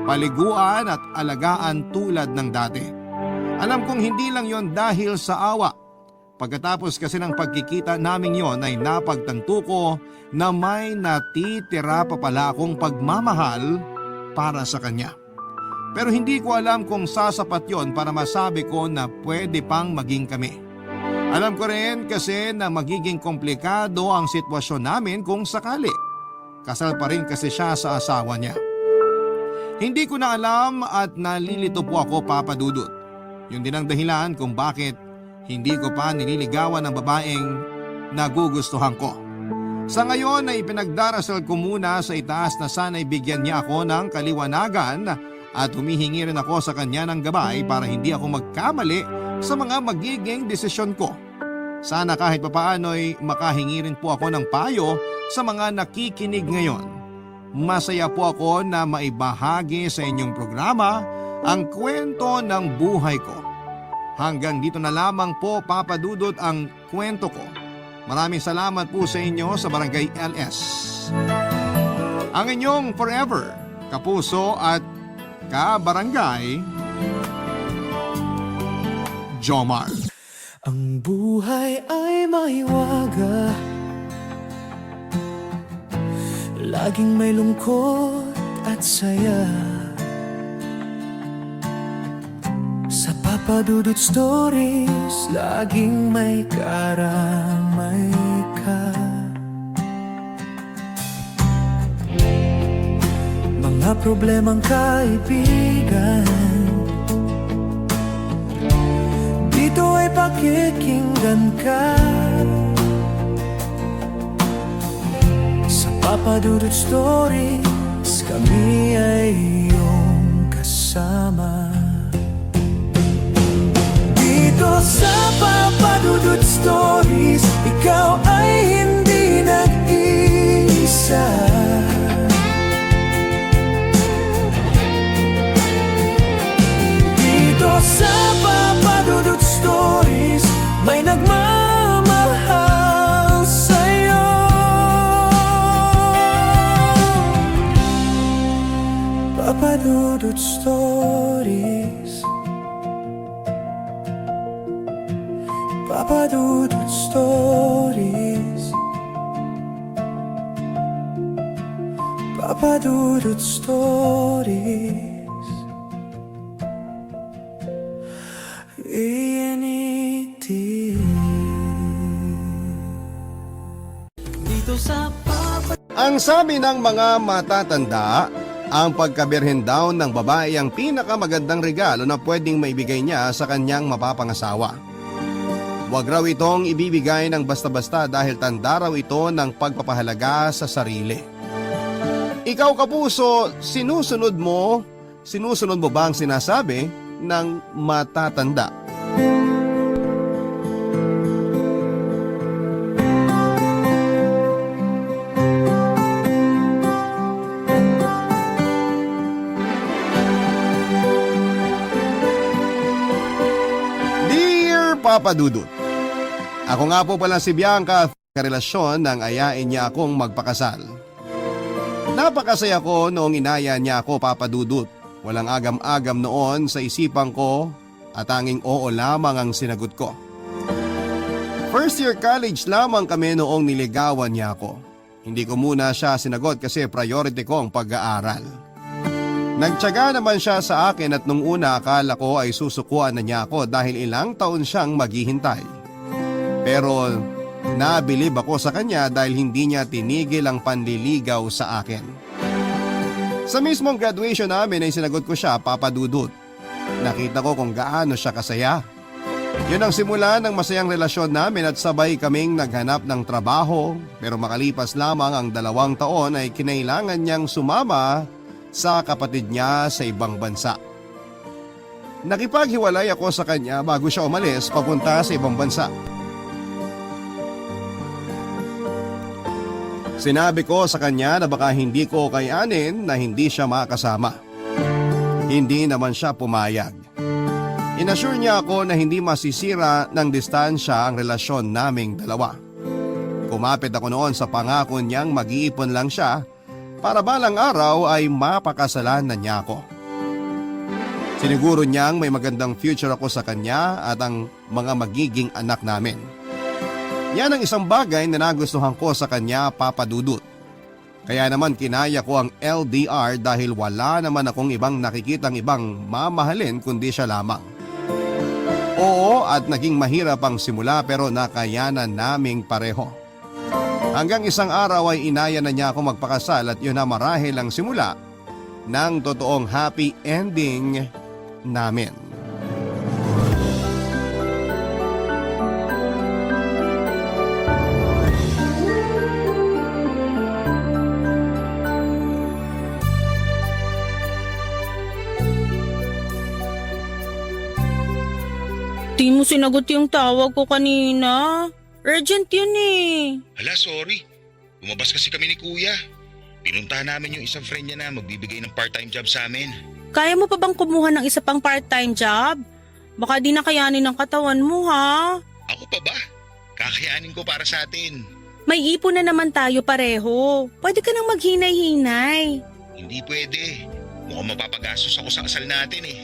paliguan at alagaan tulad ng dati. Alam kong hindi lang yon dahil sa awa. Pagkatapos kasi ng pagkikita namin yon ay napagtanto ko na may natitira pa pala akong pagmamahal para sa kanya. Pero hindi ko alam kung sasapat yon para masabi ko na pwede pang maging kami. Alam ko rin kasi na magiging komplikado ang sitwasyon namin kung sakali. Kasal pa rin kasi siya sa asawa niya. Hindi ko na alam at nalilito po ako, Papa Dudut. Yun din ang dahilan kung bakit hindi ko pa nililigawan ng babaeng nagugustuhan ko. Sa ngayon ay pinagdarasal ko muna sa itaas na sana'y bigyan niya ako ng kaliwanagan at humihingi rin ako sa kanya ng gabay para hindi ako magkamali sa mga magiging desisyon ko. Sana kahit papaano'y makahingi rin po ako ng payo sa mga nakikinig ngayon. Masaya po ako na maibahagi sa inyong programa ang kwento ng buhay ko. Hanggang dito na lamang po, Papa Dudut, ang kwento ko. Maraming salamat po sa inyo sa Barangay LS. Ang inyong forever, kapuso at kabarangay, Jomar. Ang buhay ay maiwaga, laging may lungkot at saya. Sa Papa Dudut Stories, laging may karamay ka. Mga mga problemang kaibigan. Dito ay pakikinggan ka sa Papa Dudut Stories. Kami ay iyong kasama dito sa Papa Dudut Stories. Ikaw ay hindi nag-iisa. Dito sa Papa Dudut Stories, may nagmamahal sa'yo. Papa Dudut Stories, Papa Dudut Stories, Papa Dudut Stories. Dito sa Papa. Ang sabi ng mga matatanda, ang pagkabirhen daw ng babae ang pinakamagandang regalo na pwedeng maibigay niya sa kanyang mapapangasawa. Huwag raw itong ibibigay ng basta-basta dahil tanda raw ito ng pagpapahalaga sa sarili. Ikaw kapuso, sinusunod mo ba ang sinasabi ng matatanda? Dear Papa Dudut, ako nga po pala si Bianca, karelasyon nang ayain niya akong magpakasal. Napakasaya ko noong inaya niya ako, Papa Dudut. Walang agam-agam noon sa isipan ko at tanging oo lamang ang sinagot ko. First year college lamang kami noong niligawan niya ako. Hindi ko muna siya sinagot kasi priority ko ang pag-aaral. Nagtiyaga naman siya sa akin at nung una akala ko ay susukuan na niya ako dahil ilang taon siyang maghihintay. Pero nabilib ako sa kanya dahil hindi niya tinigil ang panliligaw sa akin. Sa mismong graduation namin ay sinagot ko siya, Papa Dudut. Nakita ko kung gaano siya kasaya. Yun ang simula ng masayang relasyon namin at sabay kaming naghanap ng trabaho, pero makalipas lamang ang 2 taon ay kinailangan niyang sumama sa kapatid niya sa ibang bansa. Nakipaghiwalay ako sa kanya bago siya umalis papunta sa ibang bansa. Sinabi ko sa kanya na baka hindi ko kayanin na hindi siya makasama. Hindi naman siya pumayag. Inassure niya ako na hindi masisira ng distansya ang relasyon naming dalawa. Kumapit ako noon sa pangako niyang mag-iipon lang siya para balang araw ay mapakasalan na niya ako. Siniguro niyang may magandang future ako sa kanya at ang mga magiging anak namin. Yan ang isang bagay na nagustuhan ko sa kanya, Papa Dudut. Kaya naman kinaya ko ang LDR dahil wala naman akong ibang nakikitang ibang mamahalin kundi siya lamang. Oo, at naging mahirap ang simula pero nakayanan naming pareho. Hanggang isang araw ay inaya na niya ako magpakasal at yun na marahil ang simula ng totoong happy ending namin. Di mo sinagot yung tawag ko kanina. Urgent yun eh. Hala, sorry. Lumabas kasi kami ni Kuya. Pinuntahan namin yung isang friend niya na magbibigay ng part-time job sa amin. Kaya mo pa bang kumuha ng isa pang part-time job? Baka di nakayanin ng katawan mo ha. Ako pa ba? Kakayanin ko para sa atin. May ipon na naman tayo pareho. Pwede ka nang maghinay-hinay. Hindi pwede. Mukhang mapapagastos ako sa kasal natin eh.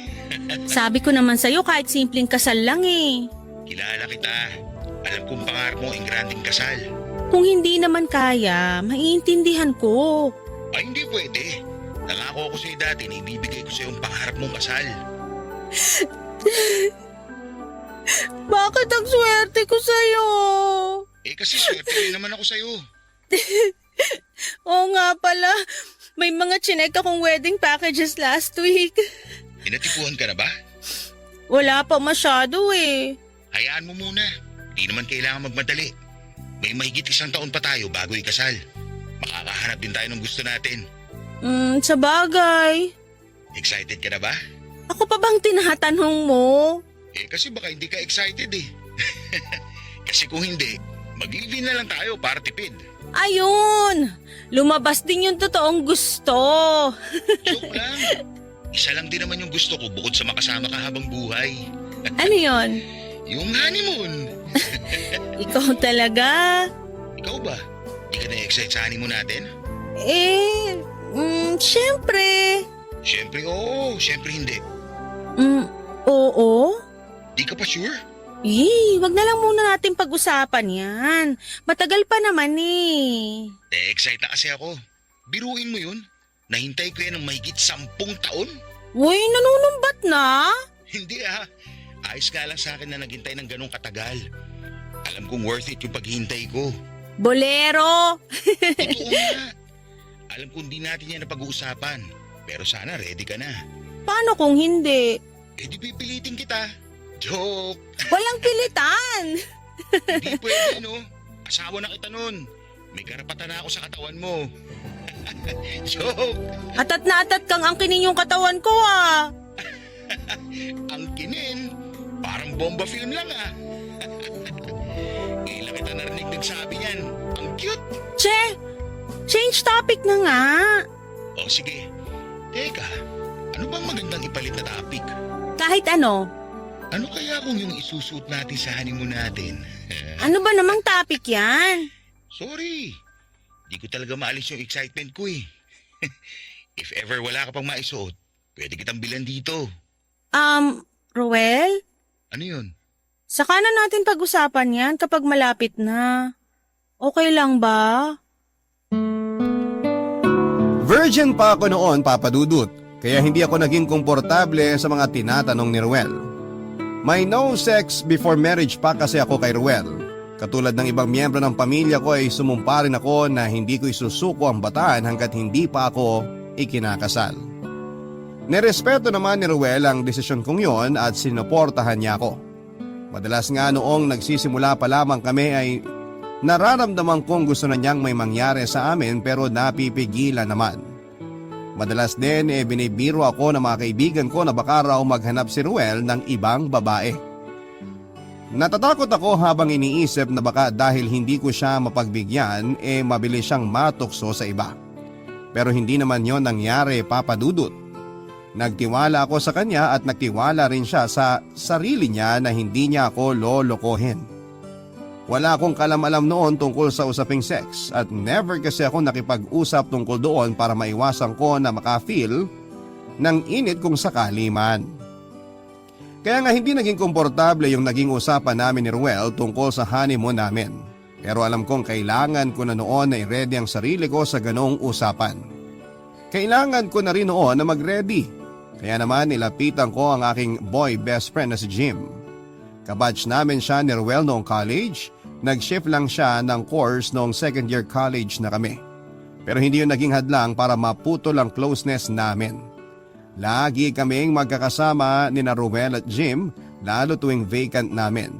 Sabi ko naman sa'yo kahit simpleng kasal lang eh. Kilala kita. Alam kong pangarap mo ang granding kasal. Kung hindi naman kaya, maiintindihan ko. Ay, hindi pwede. Nangako ako sa'yo dati na ibibigay ko sa'yo ang pangarap mong kasal. Bakit ang swerte ko sa'yo? Eh kasi swerte rin naman ako sa'yo. Oo nga pala. May mga chinek akong wedding packages last week. Pinatipuhan ka na ba? Wala pa masyado eh. Hayaan mo muna. Hindi naman kailangan magmadali. May mahigit 1 taon pa tayo bago ikasal. Makakahanap din tayo ng gusto natin. Sa bagay. Excited ka na ba? Ako pa bang tinatanong mo? Kasi baka hindi ka excited eh. Kasi kung hindi, mag-live-in na lang tayo para tipid. Ayun! Lumabas din yung totoong gusto. Joke lang. Isa lang din naman yung gusto ko bukod sa makasama ka habang buhay. Ano yon? Yung honeymoon. Ikaw talaga? Ikaw ba? Di ka na-excite sa honeymoon natin? Siyempre. Siyempre oo, siyempre hindi. Oo? Di ka pa sure? Wag na lang muna natin pag-usapan yan. Matagal pa naman eh. Na-excite na kasi ako. Biruin mo yun. Nahintay ko yan ng mahigit 10 taon. Uy, nanunumbat na? Hindi ah. Ayos nga lang sa akin na naghintay ng ganong katagal. Alam kong worth it yung paghihintay ko. Bolero! Totoo nga. Alam kong di natin yan napag-uusapan. Pero sana ready ka na. Paano kung hindi? Di pipilitin kita. Joke. Walang pilitan! Hindi pwede no. Asawa na kita nun. May karapatan na ako sa katawan mo. Joke. Atat na atat kang angkinin yung katawan ko ah. Ang kinin. Parang bomba film lang ah. Ilang kita narinig nagsabi niyan. Ang cute. Che! Change topic na nga. O sige. Teka. Ano bang magandang ipalit na topic? Kahit ano. Ano kaya kung yung isusuot natin sa honeymoon natin? Ano ba namang topic yan? Sorry. Di ko talaga maalis yung excitement ko eh. If ever wala ka pang maisuot, pwede kitang bilan dito. Ruel? Ano yun? Saka na natin pag-usapan yan kapag malapit na. Okay lang ba? Virgin pa ako noon, Papa Dudut, kaya hindi ako naging komportable sa mga tinatanong ni Ruel. May no sex before marriage pa kasi ako kay Ruel. Katulad ng ibang miyembro ng pamilya ko ay sumumpa rin ako na hindi ko isusuko ang bataan hanggat hindi pa ako ikinakasal. Nerespeto naman ni Ruel ang desisyon kong yon at sinuportahan niya ako. Madalas nga noong nagsisimula pa lamang kami ay nararamdaman kong gusto na niyang may mangyari sa amin pero napipigilan naman. Madalas din binibiro ako ng mga kaibigan ko na baka raw maghanap si Ruel ng ibang babae. Natatakot ako habang iniisip na baka dahil hindi ko siya mapagbigyan mabilis siyang matukso sa iba. Pero hindi naman yon nangyari, Papa Dudut. Nagtiwala ako sa kanya at nagtiwala rin siya sa sarili niya na hindi niya ako lolokohin. Wala akong kalam-alam noon tungkol sa usaping sex at never kasi ako nakipag-usap tungkol doon para maiwasan ko na maka-feel ng init kung sakali man. Kaya nga hindi naging komportable yung naging usapan namin ni Ruel tungkol sa honeymoon namin. Pero alam kong kailangan ko na noon na i-ready ang sarili ko sa ganoong usapan. Kailangan ko na rin noon na mag-ready. Kaya naman nilapitan ko ang aking boy best friend na si Jim. Kabatch namin siya ni Ruel noong college. Nag-shift lang siya ng course noong second year college na kami. Pero hindi yun naging hadlang para maputol ang closeness namin. Lagi kaming magkakasama ni Ruel at Jim lalo tuwing vacant namin.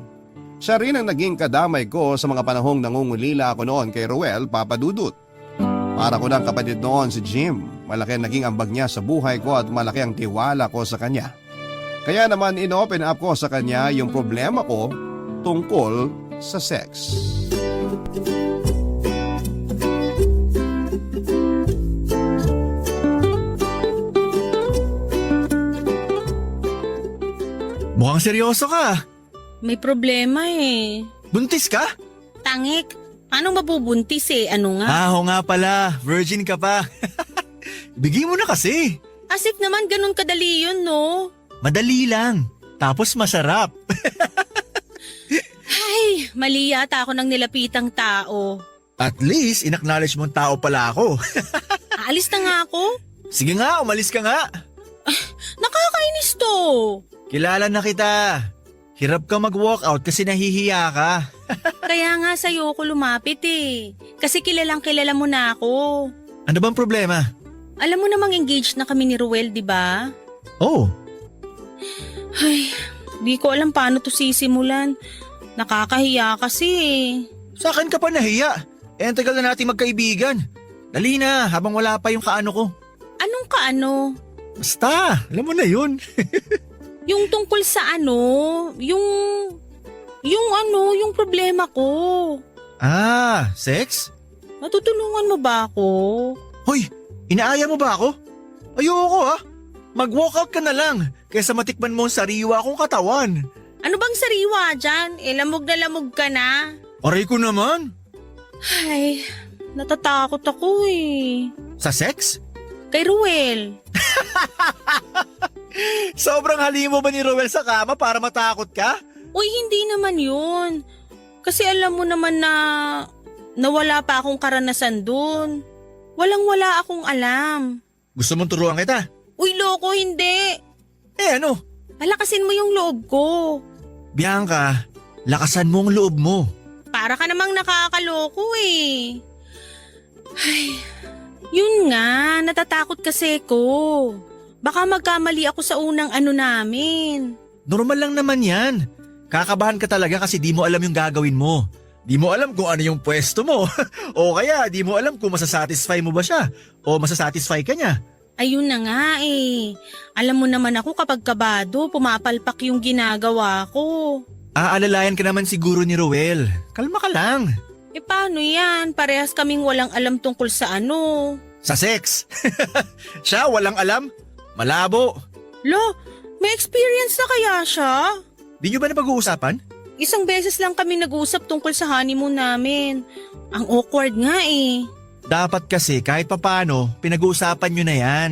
Siya rin ang naging kadamay ko sa mga panahong nangungulila ako noon kay Ruel, Papa Dudut. Para ko ng kapatid noon si Jim. Malaki ang naging ambag niya sa buhay ko at malaki ang tiwala ko sa kanya. Kaya naman in-open up ko sa kanya yung problema ko tungkol sa sex. Mukhang seryoso ka. May problema eh. Buntis ka? Tangik, paano mabubuntis eh? Ano nga? Oo nga pala, virgin ka pa. Bigay mo na kasi. Asik naman ganun kadali yun, no? Madali lang, tapos masarap. Ay, mali yata ako ng nilapitang tao. At least, in-acknowledge mong tao pala ako. Aalis na nga ako? Sige nga, umalis ka nga. Nakakainis to. Kilala na kita. Hirap ka mag-walkout kasi nahihiya ka. Kaya nga sa'yo ko lumapit eh. Kasi kilalang kilala mo na ako. Ano bang problema? Alam mo namang engaged na kami ni Ruel, di ba? Oh, Ay, di ko alam paano to sisimulan. Nakakahiya kasi eh. sa akin ka pa nahiya. Ang tagal na nating magkaibigan. Dali na, habang wala pa yung kaano ko. Anong kaano? Basta, alam mo na yun. Yung tungkol sa ano? Yung problema ko. Ah, sex? Matutulungan mo ba ako? Hoy, inaaya mo ba ako? Ayoko ah. Mag-walkout ka na lang kaysa matikman mo ang sariwa kong katawan. Ano bang sariwa dyan? Lamog na lamog ka na. Aray ko naman. Ay, natatakot ako eh. Sa sex? Kay Ruel. Sobrang halimo ba ni Roel sa kama para matakot ka? Uy, hindi naman yun. Kasi alam mo naman na wala pa akong karanasan dun. Walang-wala akong alam. Gusto mong turuan kita? Uy, loko, hindi. Eh ano? Palakasin mo yung loob ko. Bianca, lakasan mo ang loob mo. Para ka namang nakakaloko eh. Ay, yun nga, natatakot kasi ko. Baka magkamali ako sa unang ano namin. Normal lang naman yan. Kakabahan ka talaga kasi di mo alam yung gagawin mo. Di mo alam kung ano yung pwesto mo. O kaya di mo alam kung masasatisfy mo ba siya o masasatisfy ka niya. Ayun na nga eh. Alam mo naman ako kapag kabado, pumapalpak yung ginagawa ko. Aalalayan ka naman siguro ni Roel. Kalma ka lang. E paano yan? Parehas kaming walang alam tungkol sa ano. Sa sex. Siya walang alam. Malabo. Lo, may experience na kaya siya? Di nyo ba napag-uusapan? Isang beses lang kami nag-usap tungkol sa honeymoon namin. Ang awkward nga eh. Dapat kasi kahit papano, pinag-uusapan nyo na yan.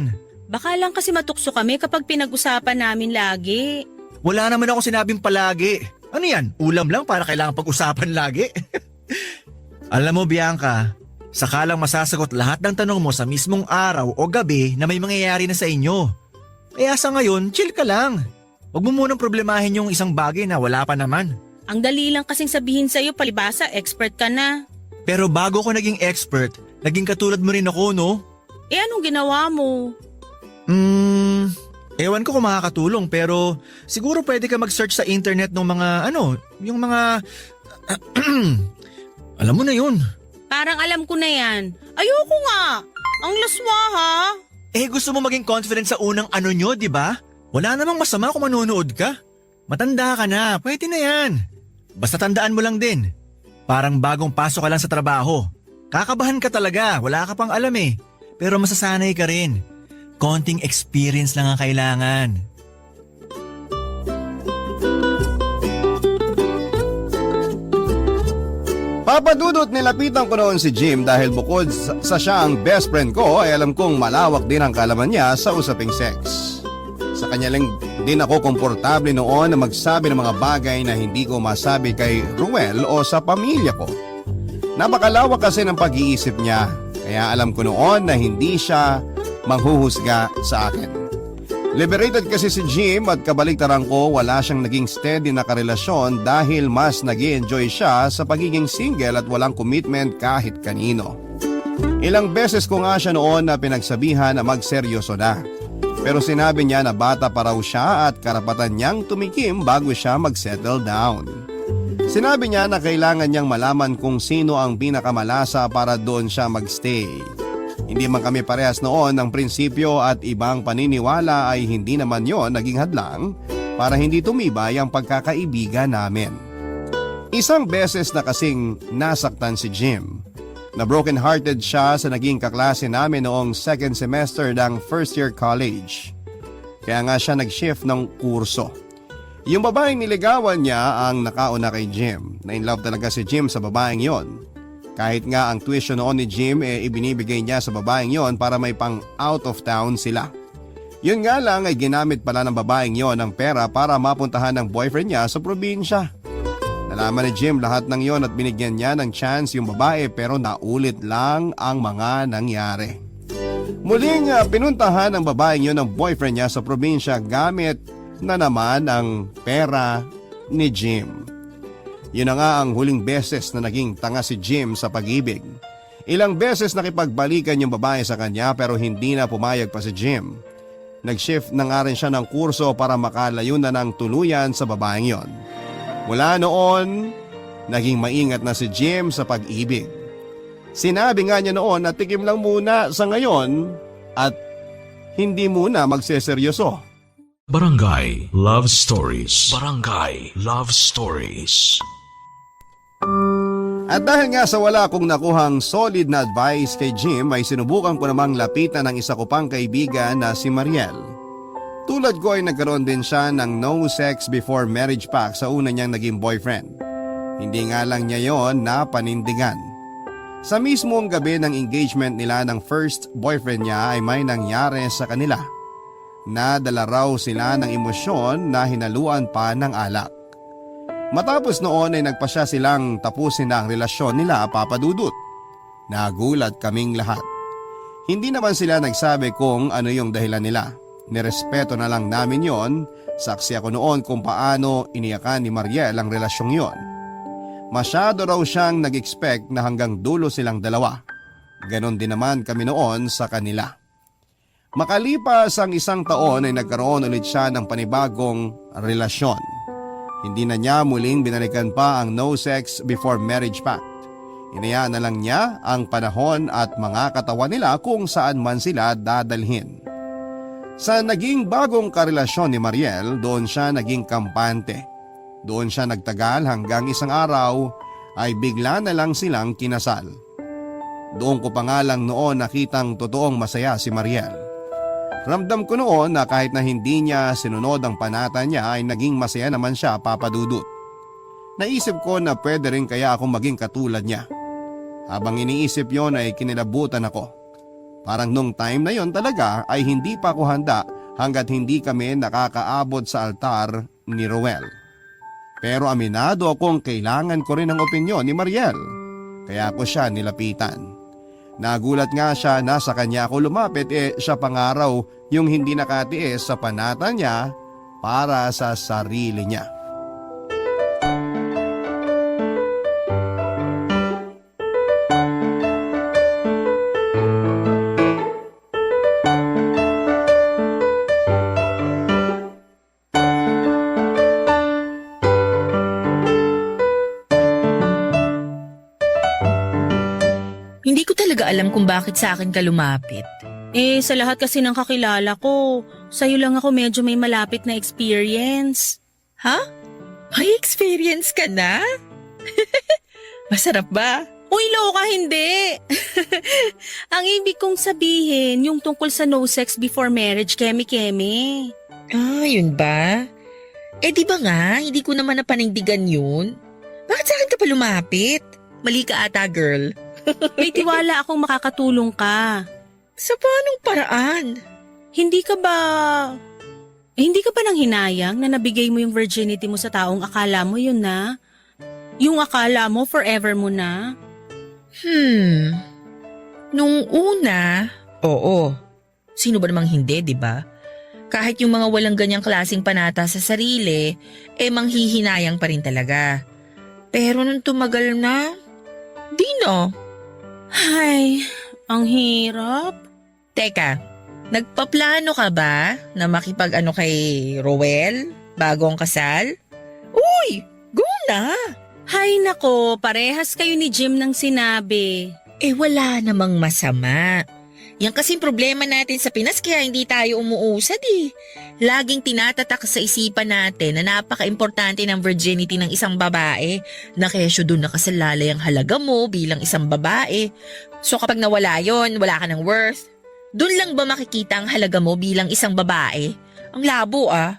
Baka lang kasi matukso kami kapag pinag-usapan namin lagi. Wala naman ako sinabing palagi. Ano yan? Ulam lang para kailangan pag-usapan lagi? Alam mo Bianca, sakalang masasagot lahat ng tanong mo sa mismong araw o gabi na may mangyayari na sa inyo. Kaya sa ngayon, chill ka lang. Huwag mo munang problemahin yung isang bagay na wala pa naman. Ang dali lang kasing sabihin sa'yo, palibasa, expert ka na. Pero bago ko naging expert, naging katulad mo rin ako, no? Eh anong ginawa mo? Ewan ko kung makakatulong pero siguro pwede ka mag-search sa internet ng mga yung mga alam mo na yun. Parang alam ko na yan. Ayoko nga. Ang laswa ha. Eh gusto mo maging confident sa unang ano nyo, di ba? Wala namang masama kung manonood ka. Matanda ka na, pwede na yan. Basta tandaan mo lang din. Parang bagong pasok ka lang sa trabaho. Kakabahan ka talaga, wala ka pang alam eh. Pero masasanay ka rin. Konting experience lang ang kailangan. Papadudot nilapitan ko noon si Jim dahil bukod sa siya ang best friend ko ay alam kong malawak din ang kalaman niya sa usaping sex. Sa kanya lang din ako komportable noon na magsabi ng mga bagay na hindi ko masabi kay Ruel o sa pamilya ko. Napakalawak kasi ng pag-iisip niya kaya alam ko noon na hindi siya manghuhusga sa akin. Liberated kasi si Jim at kabaliktaran ko wala siyang naging steady na karelasyon dahil mas nag-i-enjoy siya sa pagiging single at walang commitment kahit kanino. Ilang beses ko nga siya noon na pinagsabihan na magseryoso na. Pero sinabi niya na bata pa raw siya at karapatan niyang tumikim bago siya mag-settle down. Sinabi niya na kailangan niyang malaman kung sino ang pinakamalasa para doon siya magstay. Hindi man kami parehas noon ng prinsipyo at ibang paniniwala ay hindi naman yon naging hadlang para hindi tumibay ang pagkakaibigan namin. Isang beses na kasing nasaktan si Jim. Na broken-hearted siya sa naging kaklase namin noong second semester ng first year college. Kaya nga siya nag-shift ng kurso. Yung babaeng niligawan niya ang nakauna kay Jim. Na-inlove talaga si Jim sa babaeng yon. Kahit nga ang tuition noon ni Jim ibinibigay niya sa babaeng yon para may pang out of town sila. Yun nga lang ay ginamit pala ng babaeng yon ang pera para mapuntahan ng boyfriend niya sa probinsya. Nalaman ni Jim lahat ng yon at binigyan niya ng chance yung babae pero naulit lang ang mga nangyari. Muling pinuntahan ng babaeng yon ang boyfriend niya sa probinsya gamit na naman ang pera ni Jim. Yun na nga ang huling beses na naging tanga si Jim sa pag-ibig. Ilang beses nakipagbalikan yung babae sa kanya pero hindi na pumayag pa si Jim. Nag-shift na nga rin siya ng kurso para makalayo na ng tuluyan sa babaeng yon. Mula noon, naging maingat na si Jim sa pag-ibig. Sinabi nga niya noon na tikim lang muna sa ngayon at hindi muna magseseryoso. Barangay Love Stories. Barangay Love Stories. At dahil nga sa wala akong nakuhang solid na advice kay Jim ay sinubukan ko namang lapitan ng isa ko pang kaibigan na si Mariel. Tulad ko ay nagkaroon din siya ng no sex before marriage pact sa una niyang naging boyfriend. Hindi nga lang niya yon na panindigan. Sa mismong gabi ng engagement nila ng first boyfriend niya ay may nangyari sa kanila. Nadala raw sila ng emosyon na hinaluan pa ng alak. Matapos noon ay nagpasya silang tapusin na ang relasyon nila, Papa Dudut. Nagulat kaming lahat. Hindi naman sila nagsabi kung ano yung dahilan nila. Nirespeto na lang namin yon. Saksi ako noon kung paano iniyakan ni Mariel ang relasyong yon. Masyado raw siyang nag-expect na hanggang dulo silang dalawa. Ganon din naman kami noon sa kanila. Makalipas ang 1 taon ay nagkaroon ulit siya ng panibagong relasyon. Hindi na niya muling binalikan pa ang no sex before marriage pact. Inayaan na lang niya ang panahon at mga katawan nila kung saan man sila dadalhin. Sa naging bagong karelasyon ni Mariel, doon siya naging kampante. Doon siya nagtagal hanggang isang araw ay bigla na lang silang kinasal. Doon ko pa nga lang noon nakitang totoong masaya si Mariel. Ramdam ko noon na kahit na hindi niya sinunod ang panata niya ay naging masaya naman siya, Papa Dudut. Naisip ko na pwede rin kaya akong maging katulad niya. Habang iniisip yon ay kinilabutan ako. Parang nung time na yon talaga ay hindi pa ako handa hanggat hindi kami nakakaabot sa altar ni Roel. Pero aminado akong kailangan ko rin ang opinyon ni Mariel. Kaya ako siya nilapitan. Nagulat nga siya na sa kanya ako lumapit siya pangaraw yung hindi nakatiis sa panata niya para sa sarili niya. Hindi ko talaga alam kung bakit sa akin ka lumapit. Sa lahat kasi ng kakilala ko, sa'yo lang ako medyo may malapit na experience. Ha? May experience ka na? Masarap ba? Uy, loka, hindi! Ang ibig kong sabihin, yung tungkol sa no sex before marriage, keme-keme. Yun ba? Di ba nga, hindi ko naman napanindigan yun. Bakit sa akin ka pa lumapit? Mali ka ata, girl. May tiwala akong makakatulong ka. Sa paanong paraan? Hindi ka ba nang hinayang na nabigay mo yung virginity mo sa taong akala mo yun na? Yung akala mo forever mo na? Nung una, oo. Sino ba namang hindi, di ba? Kahit yung mga walang ganyang klaseng panata sa sarili, manghihinayang pa rin talaga. Pero nung tumagal na, di na. Ay, ang hirap. Teka, nagpaplano ka ba na makipag-ano kay Roel bago ang kasal? Uy, go na! Hay nako, parehas kayo ni Jim ng sinabi. Wala namang masama. Yan kasing problema natin sa Pinas kaya hindi tayo umuusad eh. Laging tinatatak sa isipan natin na napaka-importante ng virginity ng isang babae na kesyo doon nakasalalay ang halaga mo bilang isang babae. So kapag nawala yon, wala ka ng worth. Doon lang ba makikita ang halaga mo bilang isang babae? Ang labo ah.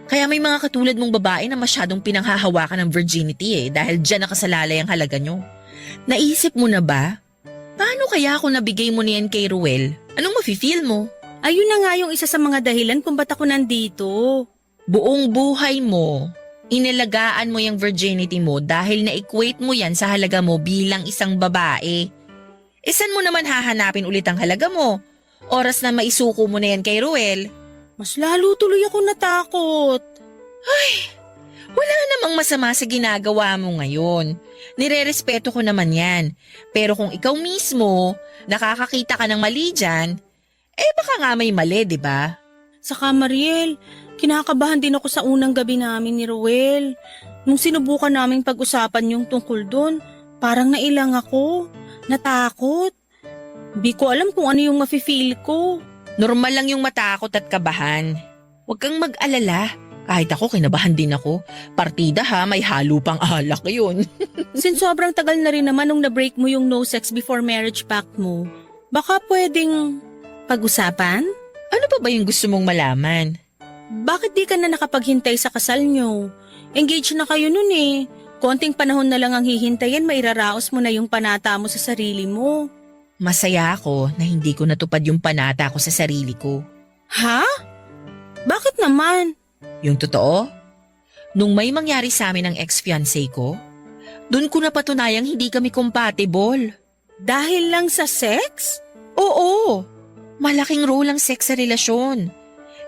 Kaya may mga katulad mong babae na masyadong pinanghahawakan ng virginity dahil dyan nakasalalay ang halaga nyo. Naisip mo na ba? Paano kaya kung nabigay mo niyan kay Ruel? Anong mafe-feel mo? Ayun na nga yung isa sa mga dahilan kung ba't ako nandito. Buong buhay mo, inalagaan mo yung virginity mo dahil na-equate mo yan sa halaga mo bilang isang babae. Saan mo naman hahanapin ulit ang halaga mo? Oras na maisuko mo na yan kay Ruel. Mas lalo tuloy ako natakot. Wala namang masama sa ginagawa mo ngayon. Nirerespeto ko naman yan. Pero kung ikaw mismo, nakakakita ka ng mali dyan, baka nga may mali, di ba? Saka Mariel, kinakabahan din ako sa unang gabi namin ni Ruel. Nung sinubukan naming pag-usapan yung tungkol doon, parang nailang ako, natakot. Hindi ko alam kung ano yung mafe-feel ko. Normal lang yung matakot at kabahan. Huwag kang mag-alala. Kahit ako, kinabahan din ako. Partida ha, may halo pang alak yun. Since sobrang tagal na rin naman nung na-break mo yung no sex before marriage pact mo, baka pwedeng pag-usapan? Ano pa ba yung gusto mong malaman? Bakit di ka na nakapaghintay sa kasal nyo? Engaged na kayo nun eh. Konting panahon na lang ang hihintayin, mairaraos mo na yung panata mo sa sarili mo. Masaya ako na hindi ko natupad yung panata ko sa sarili ko. Ha? Bakit naman? Yung totoo? Nung may mangyari sa amin ng ex-fiancé ko, dun ko napatunayang hindi kami compatible. Dahil lang sa sex? Oo, malaking role ang sex sa relasyon.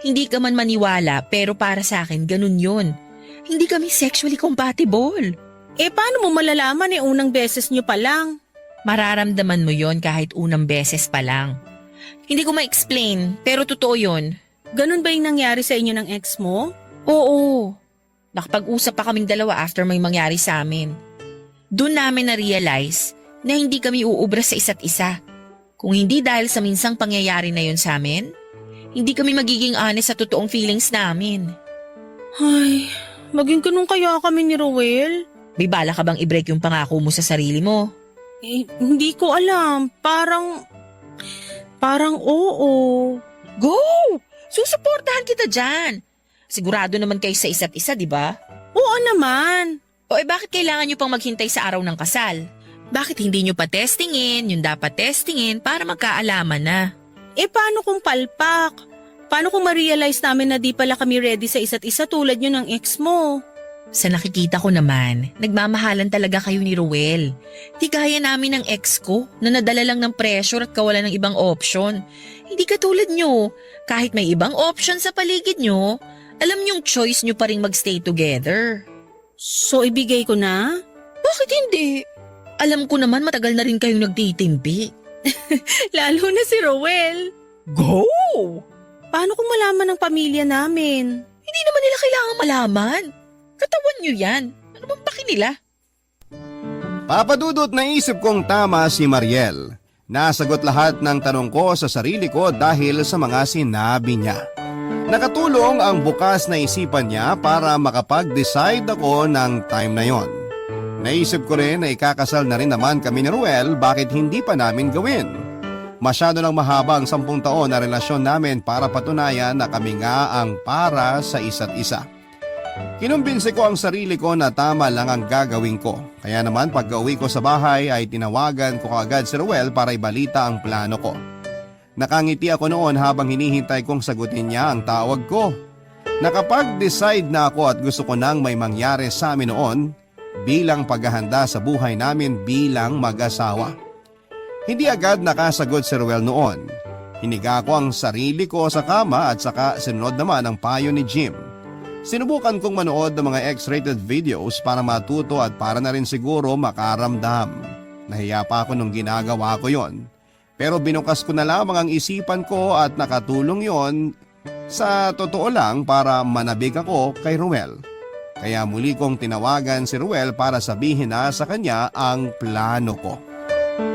Hindi ka man maniwala pero para sa akin ganun yun. Hindi kami sexually compatible. Paano mo malalaman unang beses nyo pa lang? Mararamdaman mo yon kahit unang beses pa lang. Hindi ko ma-explain pero totoo yun. Ganun ba yung nangyari sa inyo ng ex mo? Oo. Nakapag-usap pa kaming dalawa after may mangyari sa amin. Doon namin na-realize na hindi kami uubra sa isa't isa. Kung hindi dahil sa minsang pangyayari na yun sa amin, hindi kami magiging honest sa totoong feelings namin. Ay, maging ganun kaya kami ni Ruel? May bala ka bang i-break yung pangako mo sa sarili mo? Hindi ko alam. Parang oo. Go! Susuportahan kita dyan. Sigurado naman kayo sa isa't isa, di ba? Oo naman. O bakit kailangan nyo pang maghintay sa araw ng kasal? Bakit hindi nyo pa testingin yung dapat testingin para magkaalaman na? Paano kung palpak? Paano kung ma-realize namin na di pala kami ready sa isa't isa tulad nyo ng ex mo? Sa nakikita ko naman, nagmamahalan talaga kayo ni Ruel. Di gaya namin ng ex ko na nadala lang ng pressure at kawalan ng ibang option. Hindi katulad nyo, kahit may ibang option sa paligid nyo, alam nyong choice nyo pa rin magstay together. So ibigay ko na? Bakit hindi? Alam ko naman matagal na rin kayong nagtitimpi. Lalo na si Ruel. Go! Paano kung malaman ng pamilya namin? Hindi naman nila kailangan malaman. Katawan nyo yan. Ano bang paki nila? Papadudot, naisip kong tama si Mariel. Nasagot lahat ng tanong ko sa sarili ko dahil sa mga sinabi niya. Nakatulong ang bukas na isipan niya para makapag-decide ako ng time na yon. Naisip ko rin na ikakasal na rin naman kami ni Ruel, bakit hindi pa namin gawin? Masyado lang mahaba ang 10 taon na relasyon namin para patunayan na kami nga ang para sa isa't isa. Kinumbinsi ko ang sarili ko na tama lang ang gagawin ko. Kaya naman pagka-uwi ko sa bahay ay tinawagan ko kaagad si Ruel para ibalita ang plano ko. Nakangiti ako noon habang hinihintay kong sagutin niya ang tawag ko. Nakapag-decide na ako at gusto ko nang may mangyari sa amin noon bilang paghahanda sa buhay namin bilang mag-asawa. Hindi agad nakasagot si Ruel noon. Hiniga ko ang sarili ko sa kama at saka sinunod naman ang payo ni Jim. Sinubukan kong manood ng mga X-rated videos para matuto at para na rin siguro makaramdam. Nahiya pa ako nung ginagawa ko yon. Pero binukas ko na lamang ang isipan ko at nakatulong yon sa totoo lang para manabik ako kay Ruel. Kaya muli kong tinawagan si Ruel para sabihin na sa kanya ang plano ko.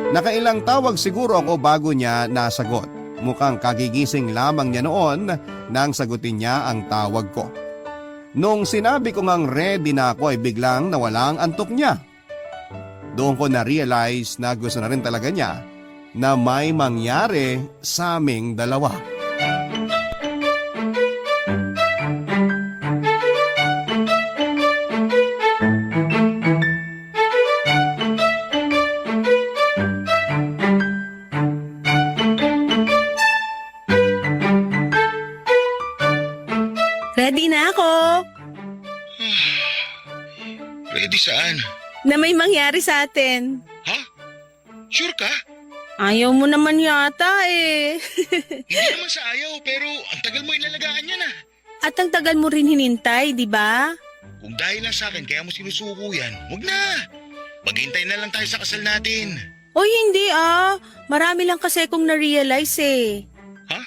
Nakailang tawag siguro ako bago niya nasagot. Mukhang kagigising lamang niya noon nang sagutin niya ang tawag ko. Nung sinabi ko ngang ready na ako ay biglang nawala ang antok niya. Doon ko na-realize na gusto na rin talaga niya na may mangyari sa aming dalawa. Ready na ako. Ready saan? Na may mangyari sa atin. Ha? Sure ka? Ayaw mo naman yata eh. Hindi naman sa ayaw pero ang tagal mo inalagaan yan ah. At ang tagal mo rin hinintay, di ba? Kung dahil lang sa akin kaya mo sinusuko yan, wag na. Maghintay na lang tayo sa kasal natin. Oy, hindi Marami lang kasi kong na-realize eh. Ha?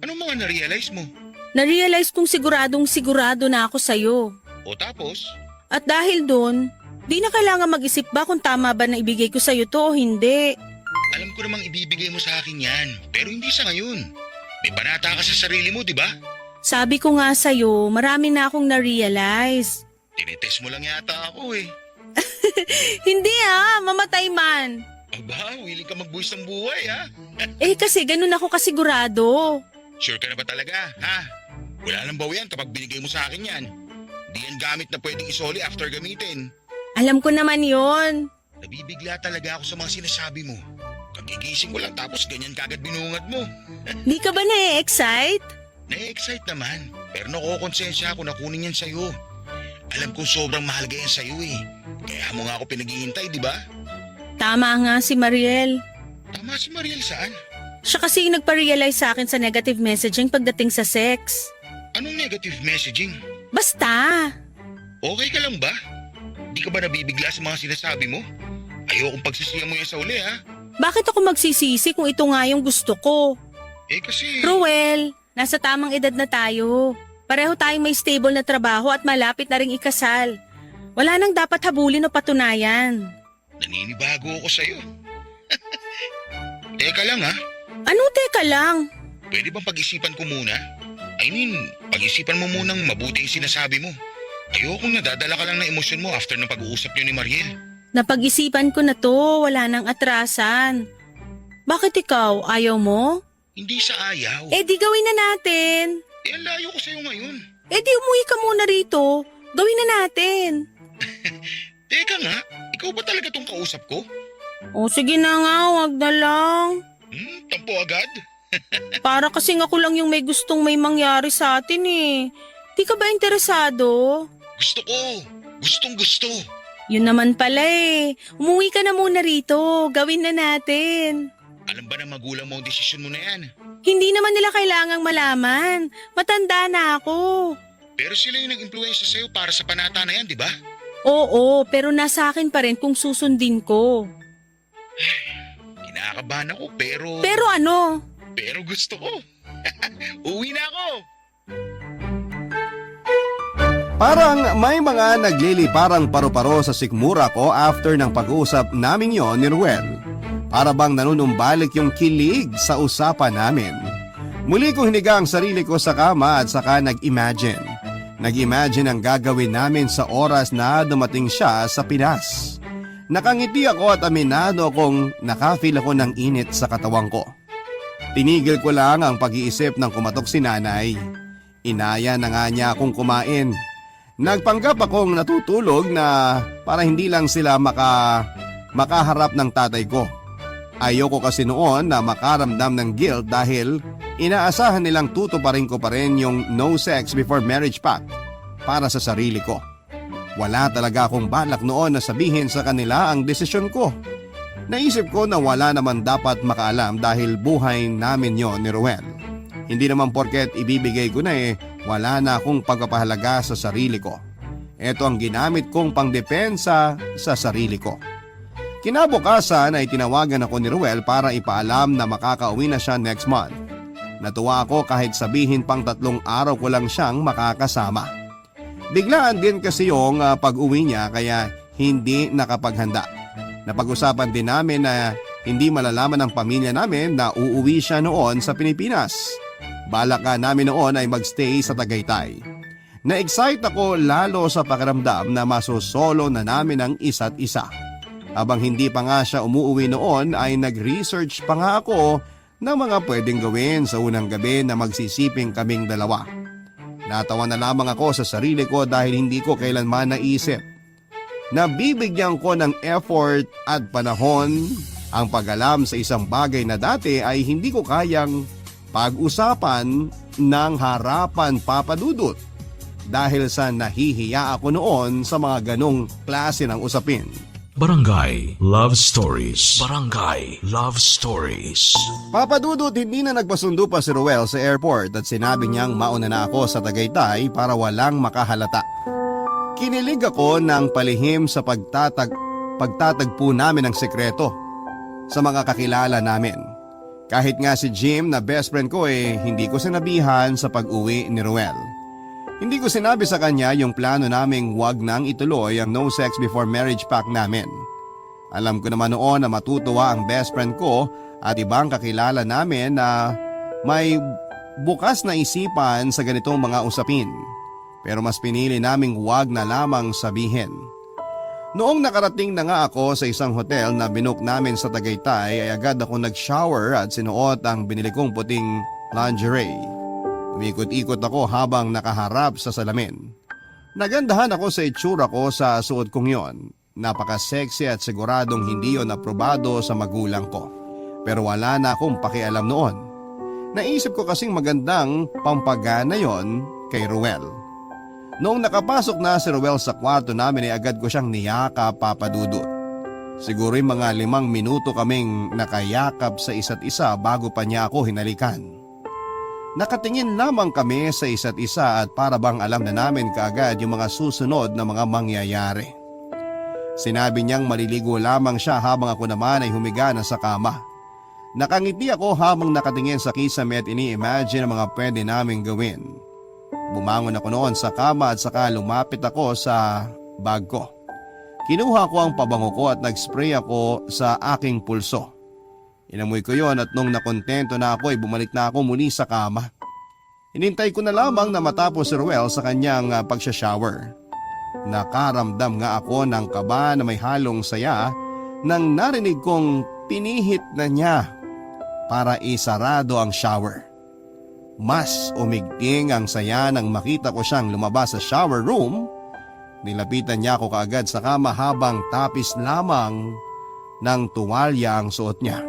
Anong mga na-realize mo? Na-realize kong sigurado na ako sa'yo. O tapos? At dahil doon, di na kailangan mag-isip ba kung tama ba na ibigay ko sa'yo to o hindi. Alam ko namang ibibigay mo sa akin yan, pero hindi sa ngayon. May panata ka sa sarili mo, di ba? Sabi ko nga sa'yo, marami na akong na-realize. Tinitest mo lang yata ako eh. Hindi mamatay man. Aba, willing ka magbuwis ng buhay ha? Kasi ganun ako kasigurado. Sure ka na ba talaga, ha? Wala nang bawian kapag binigay mo sa akin yan. Di yan gamit na pwedeng isoli after gamitin. Alam ko naman yon. Nabibigla talaga ako sa mga sinasabi mo. Kagigising ko lang tapos ganyan kagad binungad mo. Di ka ba na-excite? Na-excite naman, pero nakokonsensya ako na kunin yan sa'yo. Alam kong sobrang mahalaga yan sa'yo eh. Kaya mo nga ako pinaghihintay, di ba? Tama nga si Mariel. Tama si Mariel saan? Siya kasi yung nagpa-realize sa akin sa negative messaging pagdating sa sex. Anong negative messaging? Basta! Okay ka lang ba? Di ka ba nabibigla sa mga sinasabi mo? Ayokong pagsisiyan mo yan sa uli ha? Bakit ako magsisisi kung ito nga yung gusto ko? Kasi... Ruel, nasa tamang edad na tayo. Pareho tayong may stable na trabaho at malapit na ring ikasal. Wala nang dapat habulin o patunayan. Naninibago ako sa'yo. Teka lang ha? Ano teka lang? Pwede bang pag-isipan ko muna? Pag-isipan mo munang mabuti yung sinasabi mo. Ayokong nadadala ka lang ng emosyon mo after ng pag-uusap niyo ni Mariel. Napag-isipan ko na to, wala nang atrasan. Bakit ikaw, ayaw mo? Hindi sa ayaw. Di gawin na natin. Ang layo ko sa'yo ngayon. Di umuwi ka muna rito. Gawin na natin. Teka nga, ikaw ba talaga tong kausap ko? Sige na nga, wag na lang. Tampo agad? Para kasing ako lang yung may gustong may mangyari sa atin eh. Di ka ba interesado? Gusto ko. Gustong gusto. Yun naman pala eh. Umuwi ka na muna rito. Gawin na natin. Alam ba ng magulang mo ang desisyon mo na yan? Hindi naman nila kailangang malaman. Matanda na ako. Pero sila yung nag-impluensya sa'yo para sa panata na yan, di ba? Oo, pero nasa akin pa rin kung susundin ko. Kinakabahan ako pero... Pero ano? Pero gusto ko. Uwi na ako. Parang may mga nagliliparang paru-paro sa sikmura ko after ng pag-uusap namin yon ni Ruel. Para bang nanunumbalik yung kilig sa usapan namin. Muli kong hiniga ang sarili ko sa kama at saka nag-imagine. Nag-imagine ang gagawin namin sa oras na dumating siya sa Pinas. Nakangiti ako at aminado akong nakafeel ako ng init sa katawan ko. Tinigil ko lang ang pag-iisip ng kumatok si nanay. Inaya na nga niya akong kumain. Nagpanggap akong natutulog na para hindi lang sila makaharap ng tatay ko. Ayoko kasi noon na makaramdam ng guilt dahil inaasahan nilang tutuparin ko pa rin yung no sex before marriage pact para sa sarili ko. Wala talaga akong balak noon na sabihin sa kanila ang desisyon ko. Naisip ko na wala naman dapat makaalam dahil buhay namin yon ni Ruel. Hindi naman porket ibibigay ko na wala na akong pagpapahalaga sa sarili ko. Ito ang ginamit kong pangdepensa sa sarili ko. Kinabukasan ay tinawagan ako ni Ruel para ipaalam na makakauwi na siya next month. Natuwa ako kahit sabihin pang 3 araw ko lang siyang makakasama. Biglaan din kasi yung pag-uwi niya kaya hindi nakapaghanda. Napag-usapan din namin na hindi malalaman ng pamilya namin na uuwi siya noon sa Pilipinas. Balak namin noon ay magstay sa Tagaytay. Na-excite ako lalo sa pakiramdam na masosolo na namin ang isa't isa. Habang hindi pa nga siya umuwi noon ay nag-research pa nga ako ng mga pwedeng gawin sa unang gabi na magsisiping kaming dalawa. Natawa na lamang ako sa sarili ko dahil hindi ko kailanman naisip. Nabibigyan ko ng effort at panahon ang pag-alam sa isang bagay na dati ay hindi ko kayang pag-usapan ng harapan papadudot dahil sa nahihiya ako noon sa mga ganong klase ng usapin. Barangay Love Stories. Barangay Love Stories. Papadudot, hindi na nagpasundo pa si Ruel sa airport at sinabi niyang mauna na ako sa Tagaytay para walang makahalata. Kinilig ako ng palihim sa pagtatagpo namin ng sekreto sa mga kakilala namin. Kahit nga si Jim na best friend ko hindi ko sinabihan sa pag-uwi ni Ruel. Hindi ko sinabi sa kanya yung plano naming wag nang ituloy ang no sex before marriage pact namin. Alam ko naman noon na matutuwa ang best friend ko at ibang kakilala namin na may bukas na isipan sa ganitong mga usapin. Pero mas pinili naming wag na lamang sabihin. Noong nakarating na nga ako sa isang hotel na binook namin sa Tagaytay ay agad ako nag-shower at sinuot ang binili kong puting lingerie. Umikot-ikot ako habang nakaharap sa salamin. Nagandahan ako sa itsura ko sa suot kong yon. Napaka-sexy at siguradong hindi yon aprobado sa magulang ko. Pero wala na akong pakialam noon. Naisip ko kasing magandang pampagana yon kay Ruel. Noong nakapasok na si Ruel sa kwarto namin ay agad ko siyang niyakap, Papa Dudut. Siguro'y mga 5 minuto kaming nakayakap sa isa't isa bago pa niya ako hinalikan. Nakatingin lamang kami sa isa't isa at para bang alam na namin kaagad yung mga susunod na mga mangyayari. Sinabi niyang maliligo lamang siya habang ako naman ay humiga na sa kama. Nakangiti ako habang nakatingin sa kisame at ini-imagine ang mga pwede naming gawin. Bumangon ako noon sa kama at saka lumapit ako sa bag ko. Kinuha ko ang pabango ko at nag-spray ako sa aking pulso. Inamoy ko yon at nung nakontento na ako ay bumalik na ako muli sa kama. Inintay ko na lamang na matapos si Ruel sa kanyang pagsha-shower. Nakaramdam nga ako ng kaba na may halong saya nang narinig kong pinihit na niya para isarado ang shower. Mas umigting ang saya nang makita ko siyang lumabas sa shower room. Nilapitan niya ako kaagad sa kama habang tapis lamang ng tuwalya ang suot niya.